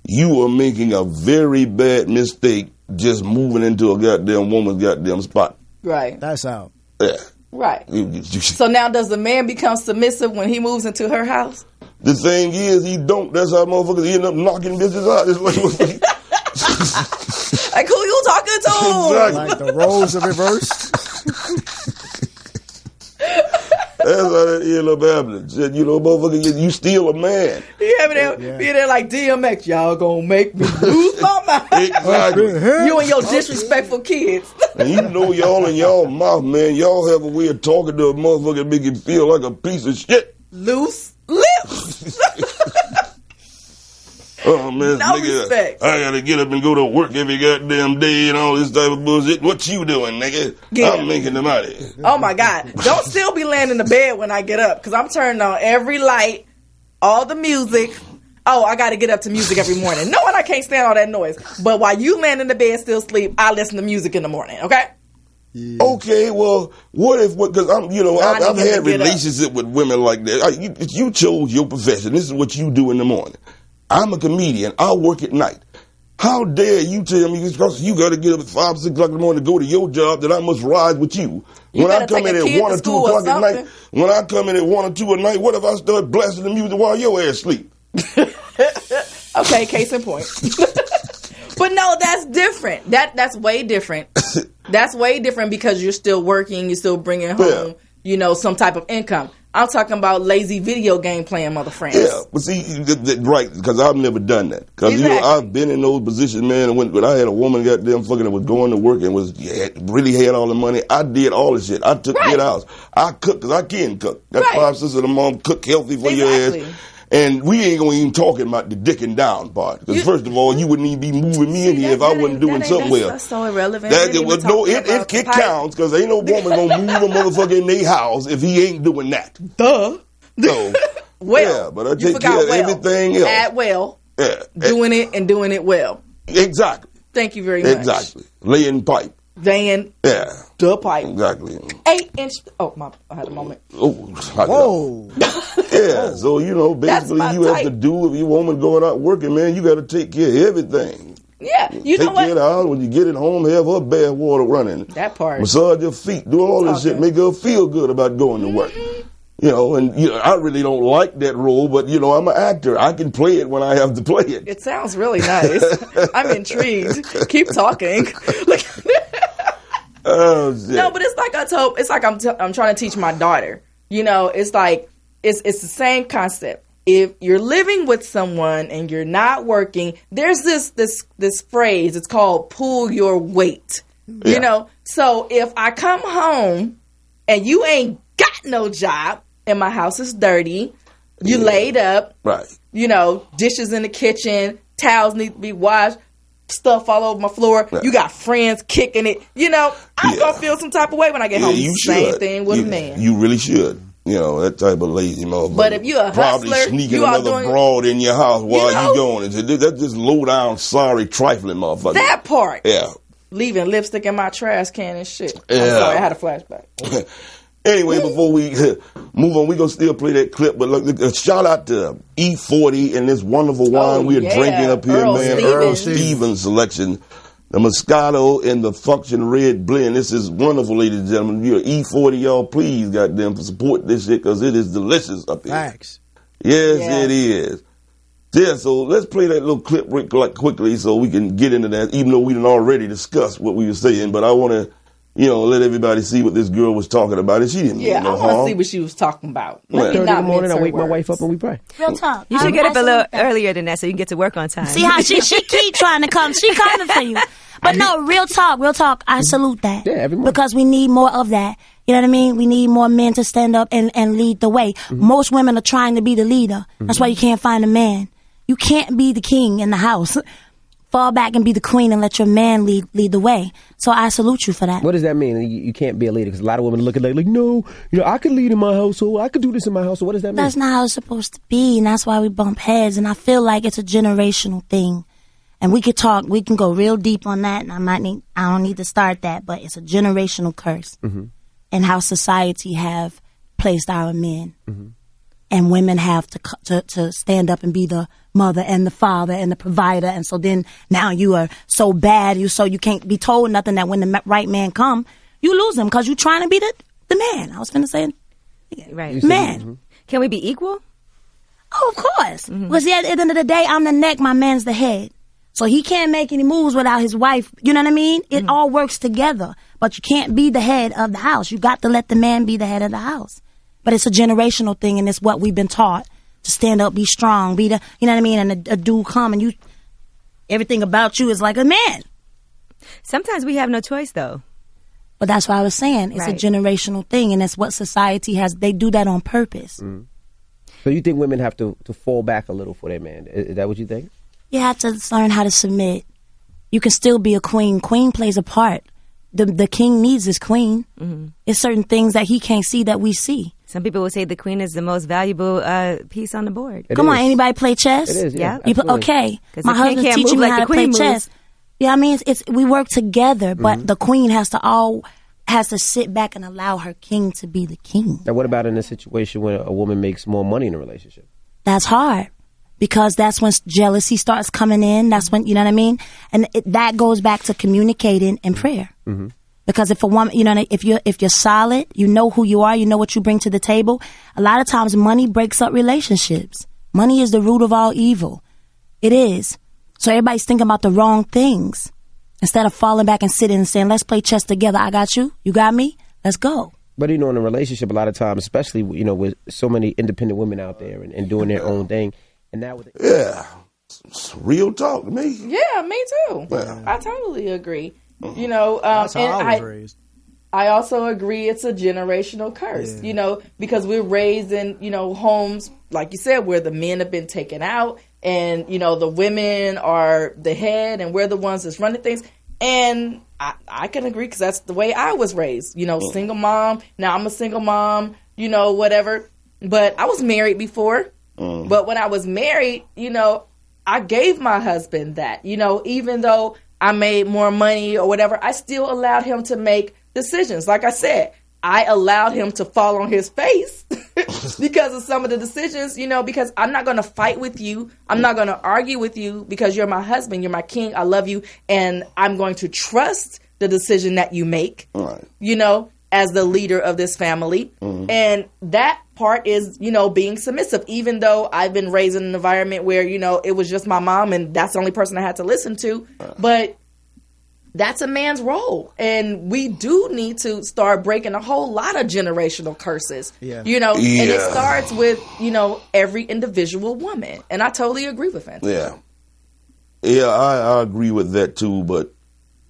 you are making a very bad mistake just moving into a goddamn woman's goddamn spot. Right. That's out. Yeah. Right. So now does the man become submissive when he moves into her house? The thing is, he don't. That's how motherfuckers end up knocking bitches out. It's like, who you talking to? Exactly. Like the roles are reversed. That's how that end up happening. Motherfucker, you still a man. Be there like DMX. Y'all gonna make me lose my mind. Exactly. You and your disrespectful kids. And y'all in y'all mouth, man. Y'all have a way of talking to a motherfucker and make him feel like a piece of shit. Loose lips. Oh, man, no nigga, respect. I gotta get up and go to work every goddamn day and all this type of bullshit. What you doing, nigga? I'm making the money. Oh, my God. Don't still be laying in the bed when I get up, because I'm turning on every light, all the music. Oh, I gotta get up to music every morning. Knowing I can't stand all that noise. But while you laying in the bed still sleep, I listen to music in the morning, okay? Yeah. Okay, well, because I've had relationships with women like that. You chose your profession. This is what you do in the morning. I'm a comedian. I work at night. How dare you tell me because you got to get up at 5, 6 o'clock in the morning to go to your job that I must ride with you? When I come in at 1 or 2 o'clock at night, when I come in at 1 or 2 at night, what if I start blasting the music while your ass sleep? Okay, case in point. But no, that's different. That's way different. That's way different because you're still working, you're still bringing home, some type of income. I'm talking about lazy video game playing, mother friends. Yeah, but see, right, because I've never done that. Because, I've been in those positions, man, when I had a woman goddamn fucking that was going to work and really had all the money. I did all the shit. I took it out. I cook because I can cook. Got 5 sisters and a mom, cook healthy for your ass. And we ain't gonna even talking about the dicking down part. Because first of all, you wouldn't even be moving me in here if I wasn't doing something well. That's so irrelevant. It counts because ain't no woman gonna move a motherfucker in their house if he ain't doing that. Duh. So, well, but I take care of everything else. Add well. Yeah. Doing it and doing it well. Exactly. Thank you very much. Exactly. Laying pipe. Laying the pipe. Exactly. 8-inch. Oh, I had a moment. Oh, whoa. Yeah, so, basically you have to do, if your woman going out working, man, you got to take care of everything. Yeah, you know what? Take care of the house. When you get it home, have her bath water running. That part. Massage your feet. Do all this shit. Make her feel good about going to work. I really don't like that role, but, I'm an actor. I can play it when I have to play it. It sounds really nice. I'm intrigued. Keep talking. Oh, shit. No, but it's like I'm trying to teach my daughter. It's like, it's the same concept. If you're living with someone and you're not working, there's this phrase, it's called pull your weight. Yeah. So if I come home and you ain't got no job, and my house is dirty, you laid up, right? Dishes in the kitchen, towels need to be washed, stuff all over my floor. Right. You got friends kicking it. I'm gonna feel some type of way when I get home. Same thing with a man. You really should. That type of lazy motherfucker. But if you're a probably hustler, sneaking another broad in your house while you going, that's just low down, sorry, trifling motherfucker. That part. Yeah. Leaving lipstick in my trash can and shit. I'm sorry, I had a flashback. Anyway, before we move on, we're going to still play that clip. But look, shout out to E40 and this wonderful wine we're drinking up here, man. Earl Stevens selection. The Moscato and the Function Red Blend. This is wonderful, ladies and gentlemen. You're E40, y'all. Please, goddamn, support this shit because it is delicious up here. Thanks. Yes, it is. Yeah, so let's play that little clip quickly so we can get into that, even though we done already discussed what we were saying. But I want to, let everybody see what this girl was talking about. And she didn't mean no harm. I want to see what she was talking about. Let me not in the morning, I wake my wife up and we pray. Real talk. You should get up a little earlier than that so you can get to work on time. See how she keep trying to come. She coming for you. But no, real talk. I salute that. Yeah, every morning. Because we need more of that. You know what I mean? We need more men to stand up and lead the way. Mm-hmm. Most women are trying to be the leader. Mm-hmm. That's why you can't find a man. You can't be the king in the house. Fall back and be the queen and let your man lead the way. So I salute you for that. What does that mean? You can't be a leader because a lot of women look at it like, no, I could lead in my household. I could do this in my household. What does that mean? That's not how it's supposed to be, and that's why we bump heads. And I feel like it's a generational thing. And we can go real deep on that, and I don't need to start that, but it's a generational curse. Mm-hmm. And how society have placed our men. Mm-hmm. And women have to stand up and be the mother and the father and the provider. And so then now you are so bad, you can't be told nothing, that when the right man come, you lose him because you're trying to be the man. I was going to say, right, man. Mm-hmm. Can we be equal? Oh, of course. Because at the end of the day, I'm the neck, my man's the head. So he can't make any moves without his wife. You know what I mean? It all works together. But you can't be the head of the house. You got to let the man be the head of the house. But it's a generational thing, and it's what we've been taught. To stand up, be strong, be the, you know what I mean? And a dude come and everything about you is like a man. Sometimes we have no choice, though. But that's what I was saying. It's a generational thing, and that's what society has. They do that on purpose. Mm. So you think women have to fall back a little for their man? Is that what you think? You have to learn how to submit. You can still be a queen. Queen plays a part. The king needs his queen. Mm-hmm. It's certain things that he can't see that we see. Some people will say the queen is the most valuable piece on the board. Come on, anybody play chess? It is, yeah. Okay. My husband's teaching me how to play chess. Yeah, I mean, we work together, but the queen has to sit back and allow her king to be the king. Now, what about in a situation where a woman makes more money in a relationship? That's hard. Because that's when jealousy starts coming in. That's when, you know what I mean? And that goes back to communicating and prayer. Mm-hmm. Because if a woman, if you're solid, you know who you are, you know what you bring to the table. A lot of times money breaks up relationships. Money is the root of all evil. It is. So everybody's thinking about the wrong things. Instead of falling back and sitting and saying, let's play chess together. I got you. You got me. Let's go. But, in a relationship, a lot of times, especially, with so many independent women out there and doing their own thing. And now it's real talk to me. Yeah, me too. I totally agree. That's how I was raised. I also agree it's a generational curse, because we're raised in, homes, like you said, where the men have been taken out and, the women are the head and we're the ones that's running things. And I can agree because that's the way I was raised, single mom. Now I'm a single mom, whatever. But I was married before. But when I was married, I gave my husband that, even though I made more money or whatever, I still allowed him to make decisions. Like I said, I allowed him to fall on his face because of some of the decisions, because I'm not going to fight with you. I'm not going to argue with you because you're my husband. You're my king. I love you. And I'm going to trust the decision that you make, as the leader of this family. And that part is, being submissive, even though I've been raised in an environment where, it was just my mom and that's the only person I had to listen to. But that's a man's role. And we do need to start breaking a whole lot of generational curses, and it starts with, every individual woman. And I totally agree with that. Yeah, I agree with that too. But,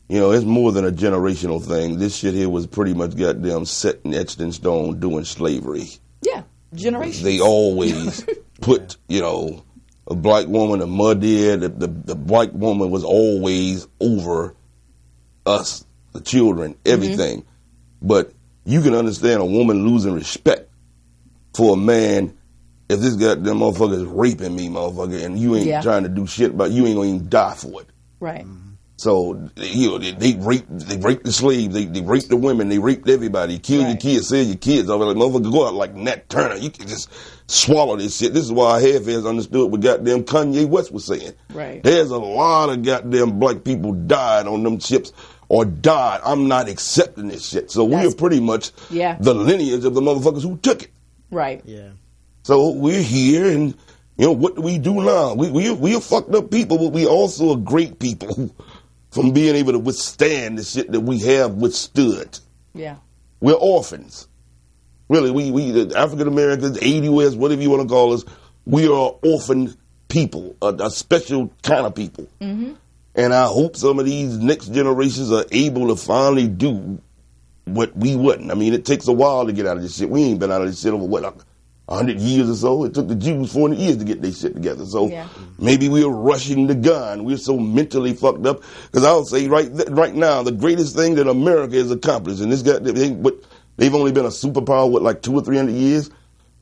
it's more than a generational thing. This shit here was pretty much goddamn set and etched in stone doing slavery. Yeah, generations. They always put, a black woman, a mother, the white woman was always over us, the children, everything. But you can understand a woman losing respect for a man if this goddamn motherfucker is raping me, motherfucker, and you ain't trying to do shit about you ain't gonna even die for it. Right. So they raped the slaves, they raped the women, they raped everybody, killed your kids, sell your kids. I was like, motherfucker, go out like Nat Turner. You can just swallow this shit. This is why I half-ass understood what goddamn Kanye West was saying. Right. There's a lot of goddamn black people died on them ships or died. I'm not accepting this shit. So we are pretty much the lineage of the motherfuckers who took it. Right. Yeah. So we're here, and what do we do now? We are fucked up people, but we also are great people from being able to withstand the shit that we have withstood. Yeah. We're orphans. Really, we the African Americans, ADOS, whatever you want to call us, we are orphan people, a special kind of people. And I hope some of these next generations are able to finally do what we wouldn't. I mean, it takes a while to get out of this shit. We ain't been out of this shit over, 100 years or so? It took the Jews 400 years to get their shit together. So maybe we're rushing the gun. We're so mentally fucked up. Because I'll say right now, the greatest thing that America has accomplished, and they've only been a superpower, like 200 or 300 years.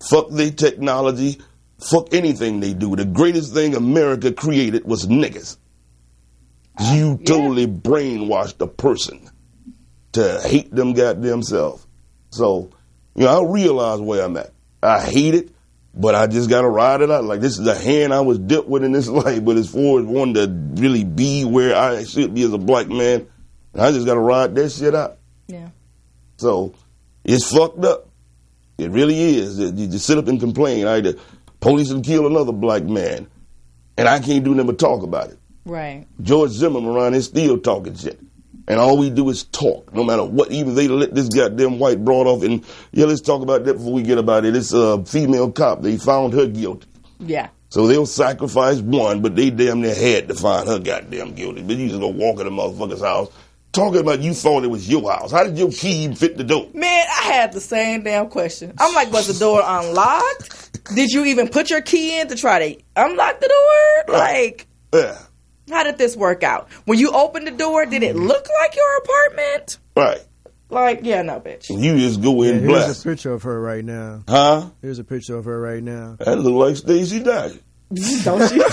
Fuck their technology. Fuck anything they do. The greatest thing America created was niggas. You totally brainwashed a person to hate them goddamn self. So, I realize where I'm at. I hate it, but I just got to ride it out. Like, this is the hand I was dealt with in this life. But as far as wanting to really be where I should be as a black man, I just got to ride that shit out. Yeah. So, it's fucked up. It really is. You just sit up and complain. The police will kill another black man, and I can't do nothing but talk about it. Right. George Zimmerman around here still talking shit. And all we do is talk, no matter what. Even they let this goddamn white broad off. And, let's talk about that before we get about it. It's a female cop. They found her guilty. Yeah. So they'll sacrifice one, but they damn near had to find her goddamn guilty. But you just go walk in the motherfucker's house talking about you thought it was your house. How did your key even fit the door? Man, I had the same damn question. I'm like, was the door unlocked? Did you even put your key in to try to unlock the door? Like, how did this work out? When you opened the door, did it look like your apartment? Right. Like, no, bitch. You just go in and blast. Here's a picture of her right now. Huh? Here's a picture of her right now. That look like Stacey Dash. Don't you?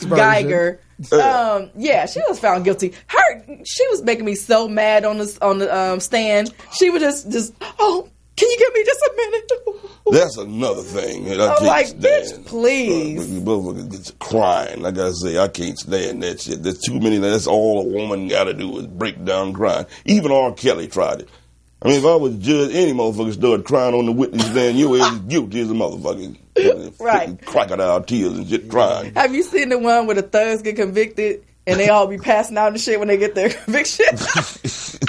Geiger. She was found guilty. She was making me so mad on the stand. She would just can you give me just a minute? That's another thing. I'm like, bitch, please. Motherfucker gets crying. Like I say, I can't stand that shit. There's too many. That's all a woman got to do is break down crying. Even R. Kelly tried it. I mean, if I was judge, any motherfucker started crying on the witness stand, your ass is guilty as a motherfucker. Right. Crocodile tears and shit crying. Have you seen the one where the thugs get convicted and they all be passing out and shit when they get their conviction?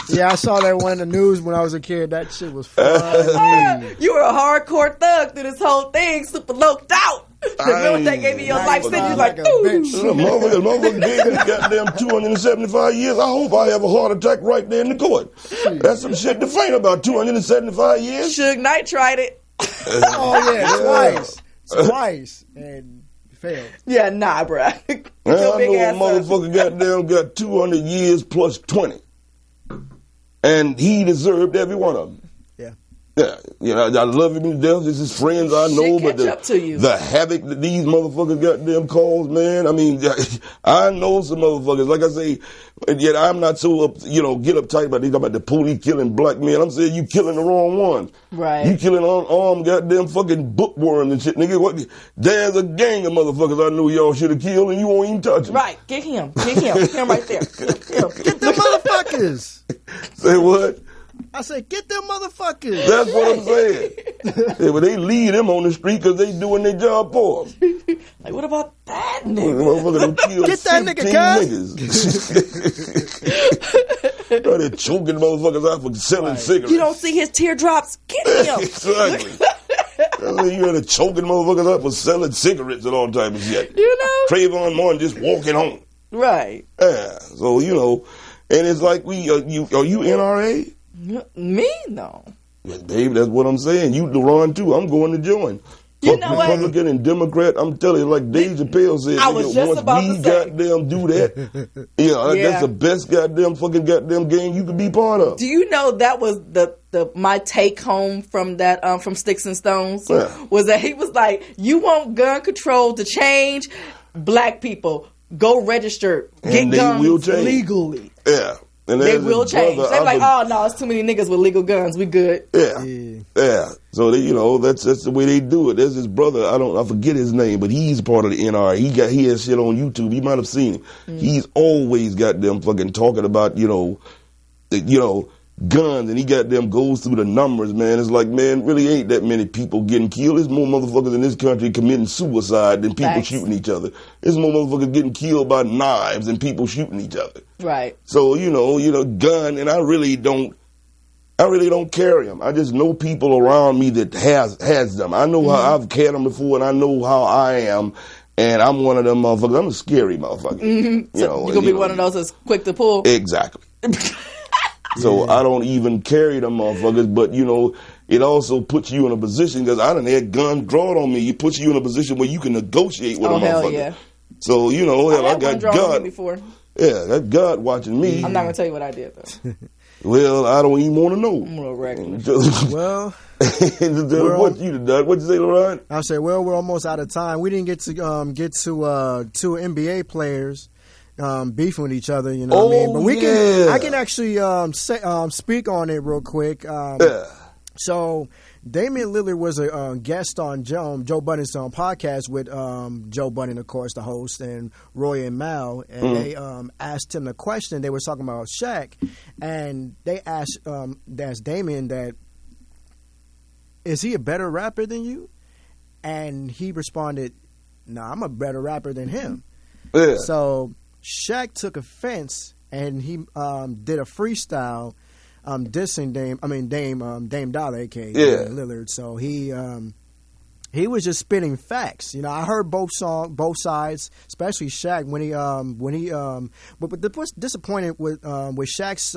Yeah, I saw that one in the news when I was a kid. That shit was funny. You were a hardcore thug through this whole thing, super loped out. Remember they gave you your life sentence? You like, a bitch. Motherfucker gave me goddamn 275 years. I hope I have a heart attack right there in the court. That's some shit to faint about. 275 years. Suge Knight tried it. Oh yeah, twice, and failed. Yeah, nah, bruh. I know a motherfucker goddamn got 200 years plus 20. And he deserved every one of them. Yeah, you know, I love him to death. This is friends I know, but the havoc that these motherfuckers goddamn cause, man. I mean, I know some motherfuckers. Like I say, yet I'm not so get uptight about these about the police killing black men. I'm saying you killing the wrong ones. Right. You killing unarmed goddamn fucking bookworms and shit, nigga. What? There's a gang of motherfuckers I knew y'all should have killed, and you won't even touch them. Right. Get him. Get him right there. Get them motherfuckers. Say what? I said, get them motherfuckers. That's what I'm saying. Yeah, but they leave them on the street because they doing their job for them. Like, what about that nigga? Get that nigga, cuz. They're choking motherfuckers out for selling cigarettes. You don't see his teardrops? Get him. Exactly. You had choking motherfuckers out for selling cigarettes and all type of shit. You know? Trayvon Martin just walking home. Right. Yeah. So, and it's like are you NRA? Me? No. Yeah, babe, that's what I'm saying. You, Laron, too. I'm going to join. You know what? Republican and Democrat, I'm telling you, like Dave Chappelle said, I was just about to say. Goddamn do that, that's the best goddamn game you could be part of. Do you know that was my take home from that from Sticks and Stones? Yeah. Was that he was like, you want gun control to change? Black people, go register, get guns legally. Yeah. And they will change. They're like, oh no, it's too many niggas with legal guns. We good. Yeah. So that's the way they do it. There's this brother. I forget his name, but he's part of the NRA. He has shit on YouTube. You might have seen him. He's always got them fucking talking about guns, and he goddamn goes through the numbers, man. It's like, man, really ain't that many people getting killed. There's more motherfuckers in this country committing suicide than people shooting each other. There's more motherfuckers getting killed by knives than people shooting each other. Right. So, gun, and I really don't carry them. I just know people around me that has them. I know how I've carried them before, and I know how I am. And I'm one of them motherfuckers. I'm a scary motherfucker. Mm-hmm. So you're going to be one of those that's quick to pull? Exactly. So I don't even carry them motherfuckers, but it also puts you in a position, because I done had guns drawn on me. It puts you in a position where you can negotiate with a motherfucker. Hell yeah. So, I got God. Before. Yeah, that God watching me. I'm not going to tell you what I did, though. Well, I don't even want to know. I'm a little reckless. Well, what you done? What'd you say, Laron? I say, well, we're almost out of time. We didn't get to two NBA players beefing with each other, you know what I mean? But I can actually speak on it real quick. So Damian Lillard was a guest on Joe Budden's podcast with Joe Budden, of course, the host, and Roy and Mal, and they asked him the question. They were talking about Shaq, and they asked Damian that, is he a better rapper than you? And he responded, "No, I'm a better rapper than him." Yeah. So Shaq took offense, and he did a freestyle dissing Dame Dollar, aka Lillard. So he was just spitting facts. I heard both sides, especially Shaq when he but what's disappointing with Shaq's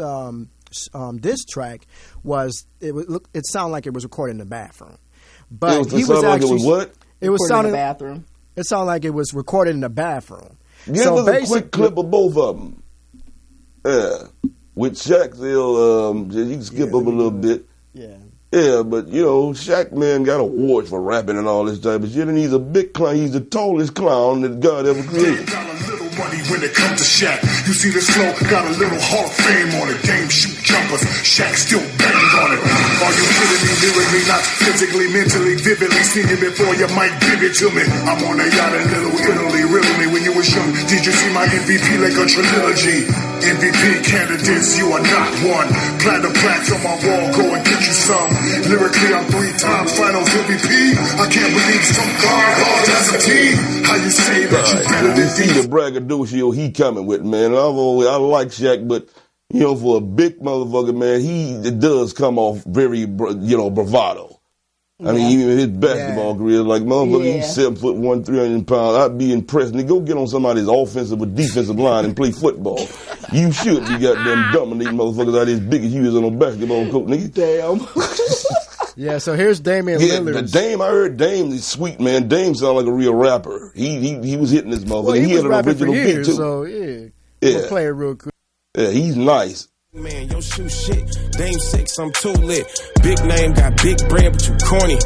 diss track was it sounded like it was recorded in the bathroom, but he was actually it was sounding in the bathroom. It sounded like it was recorded in the bathroom. Give us a quick clip of both of them. Yeah. With Shaq, you can skip up a little bit. Yeah. Yeah, but, Shaq, man, got awards for rapping and all this type of shit, and he's a big clown. He's the tallest clown that God ever created. Money when it comes to Shaq. You see this flow, got a little Hall of Fame on it. Game shoot jumpers, Shaq still banging on it. Are you kidding me? Lyrically, not physically, mentally, vividly. Seen it before, you might give it to me. I'm on a yacht in Little Italy. Riddle me when you was young. Did you see my MVP like a trilogy? MVP candidates, you are not one. Platinum plaques on my wall, go and get you some. Lyrically, I'm 3 times finals MVP. I can't believe some guard as a team. How you say that you better than see the braggadocio he coming with, man. I like Shaq, but for a big motherfucker, man, he does come off very, bravado. I mean, even his basketball career, like, motherfucker, he's 7'1", 300 pounds. I'd be impressed. And go get on somebody's offensive or defensive line and play football. You should be goddamn dominating motherfuckers out as big as you is on a basketball court, nigga. Damn. Yeah, so here's Damian Lillard. Dame, I heard Dame is sweet, man. Dame sound like a real rapper. He was hitting this motherfucker. Well, he was had an rapping original for years, beat, too. so we'll play it real quick. Yeah, he's nice. Man, your shoe shit. Dame 6, I'm too lit. Big name, got big brand, but you corny.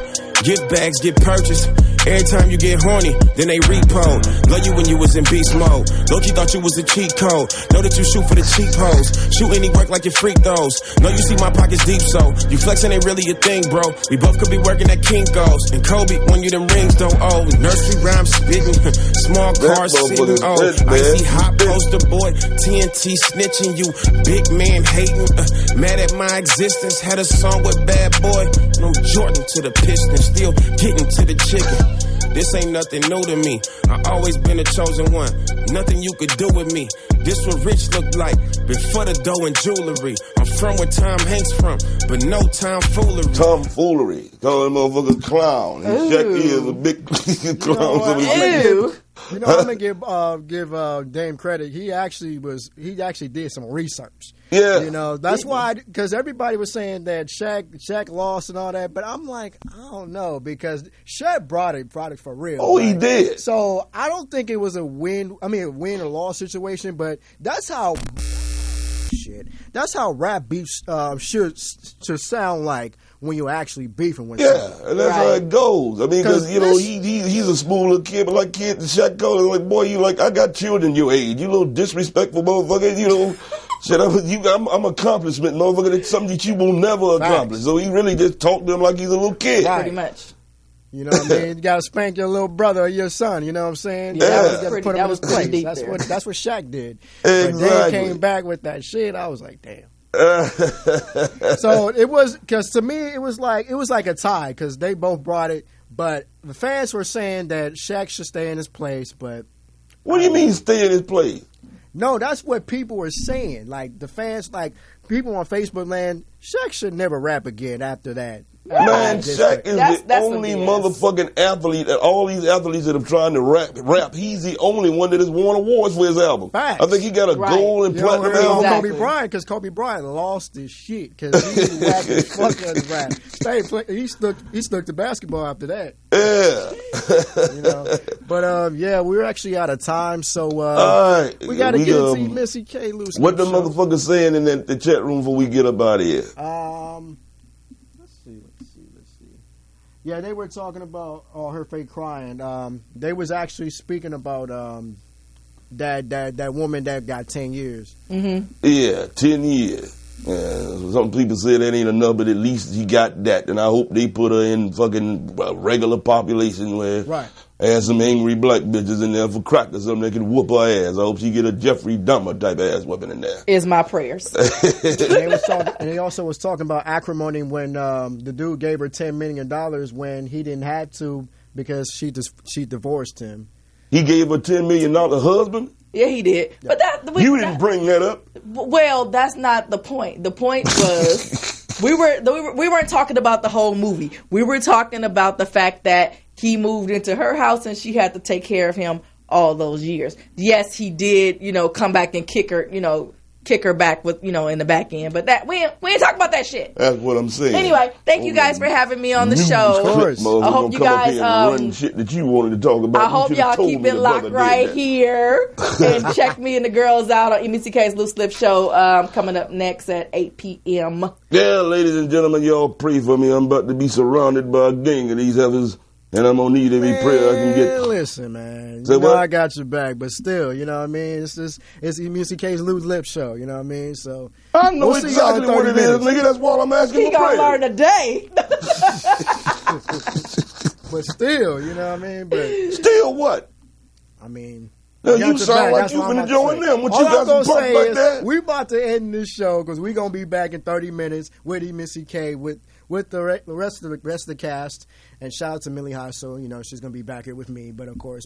Gift bags get purchased. Every time you get horny, then they repo. Love you when you was in beast mode. Loki thought you was a cheat code. Know that you shoot for the cheap hoes. Shoot any work like you freak those. Know you see my pockets deep, so you flexing ain't really a thing, bro. We both could be working at Kinko's. And Kobe, when you them rings don't owe. Nursery rhyme spitting. Small cars sitting, icy hot poster boy. TNT snitching you. Big man hating. Mad at my existence. Had a song with Bad Boy. And I'm Jordan to the Pistons. Still getting to the chicken. This ain't nothing new to me. I always been a chosen one. Nothing you could do with me. This what rich looked like before the dough and jewelry. I'm from where Tom Hanks from, but no tomfoolery. Tomfoolery. Call him motherfucker clown. And Shaq is a big clown. You know, I'm gonna give Dame credit. He actually did some research. Yeah, you know that's why, because everybody was saying that Shaq lost and all that, but I'm like, I don't know, because Shaq brought it for real. Oh, right? he did. So I don't think it was a win or loss situation, but that's how rap beefs should sound like when you're actually beefing with someone. Yeah, and that's how it goes. I mean, because, you know, he's a smooth little kid, but like kid, Shaq called him like, boy, you like, I got children your age. You little disrespectful motherfucker, you know. Shit, I'm accomplishment, motherfucker. That's something that you will never accomplish. So he really just talked to him like he's a little kid. Right. Pretty much. You know what I mean? You got to spank your little brother or your son. You know what I'm saying? Yeah, you got to put him in his place. That's what Shaq did. Exactly. But then came back with that shit. I was like, damn. So it was, because to me it was like a tie, because they both brought it, but the fans were saying that Shaq should stay in his place. But what do you mean stay in his place? No, that's what people were saying. Like the fans, like people on Facebook land, Shaq should never rap again after that. Man, Shaq is the only motherfucking athlete, and all these athletes that are trying to rap, he's the only one that has won awards for his album. Facts. I think he got a gold and platinum album. Kobe Bryant, because Kobe Bryant lost his shit, because he rapped the fuck out of rap. He stuck to basketball after that. Yeah. You know? But yeah, we're actually out of time, so all right. we got to get into Missy Kay loose. What the motherfuckers saying in the chat room before we get up out of here? Yeah, they were talking about her fake crying. They was actually speaking about that woman that got 10 years. Mm-hmm. Yeah, 10 years. Some people say that ain't enough, but at least he got that. And I hope they put her in fucking regular population where has some angry black bitches in there for crack or something that can whoop her ass. I hope she get a Jeffrey Dahmer type ass whipping in there. Is my prayers. And they also was talking about acrimony when the dude gave her $10 million when he didn't have to, because she divorced him. He gave her $10 million husband? Yeah, he did. Yeah. But you didn't bring that up. Well, that's not the point. The point was we weren't talking about the whole movie. We were talking about the fact that he moved into her house and she had to take care of him all those years. Yes, he did, come back and kick her back with, in the back end. But that we ain't talking about that shit. That's what I'm saying. Anyway, thank you guys for having me on the show. Of course. I hope you guys run shit that you wanted to talk about. I hope y'all keep it locked right here and check me and the girls out on EmissyK's Loose Lip Show coming up next at 8 p.m. Yeah, ladies and gentlemen, y'all pray for me. I'm about to be surrounded by a gang of these heifers. And I'm gonna need every prayer I can get. Listen, man. I got your back, but still, you know what I mean? It's EmissyK's Loose Lip Show, you know what I mean? So I know exactly what it is, nigga. That's why I'm asking for prayer. He gonna learn today. But still, you know what I mean? But still what? I mean, now you sound like you've been enjoying them. What you got some pump like that? We about to end this show because we're gonna be back in 30 minutes with EmissyK with the rest of the cast. And shout out to Millie Hassel, she's gonna be back here with me, but of course,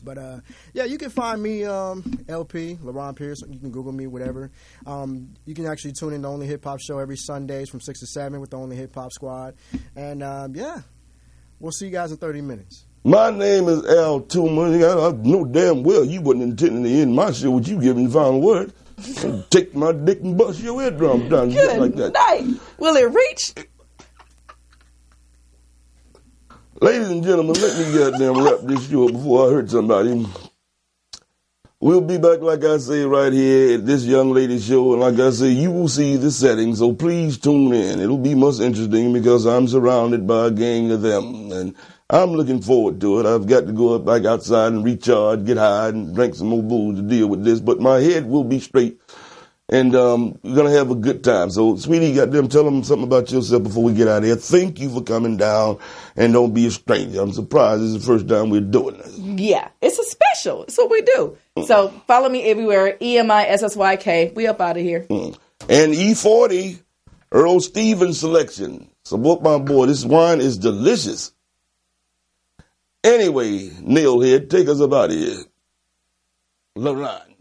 yeah, you can find me LP Laron Pierce. You can Google me, whatever. You can actually tune in to Only Hip Hop Show every Sundays from 6 to 7 with the Only Hip Hop Squad, and yeah, We'll see you guys in 30 minutes. My name is Al Toomer. I know damn well you wasn't intending to end my show with you giving the final word. Take my dick and bust your eardrum down just like that. Good night. Will it reach? Ladies and gentlemen, let me goddamn wrap this show up before I hurt somebody. We'll be back, like I say, right here at this young lady's show. And like I say, you will see the setting, so please tune in. It'll be much interesting because I'm surrounded by a gang of them. And I'm looking forward to it. I've got to go back outside and recharge, get high, and drink some more booze to deal with this. But my head will be straight. And we're going to have a good time. So, sweetie, goddamn, tell them something about yourself before we get out of here. Thank you for coming down, and don't be a stranger. I'm surprised this is the first time we're doing this. Yeah, it's a special. It's what we do. So, follow me everywhere, EmissyK. We up out of here. And E40, Earl Stevens selection. Support my boy. This wine is delicious. Anyway, Nailhead, take us up out of here. Laron.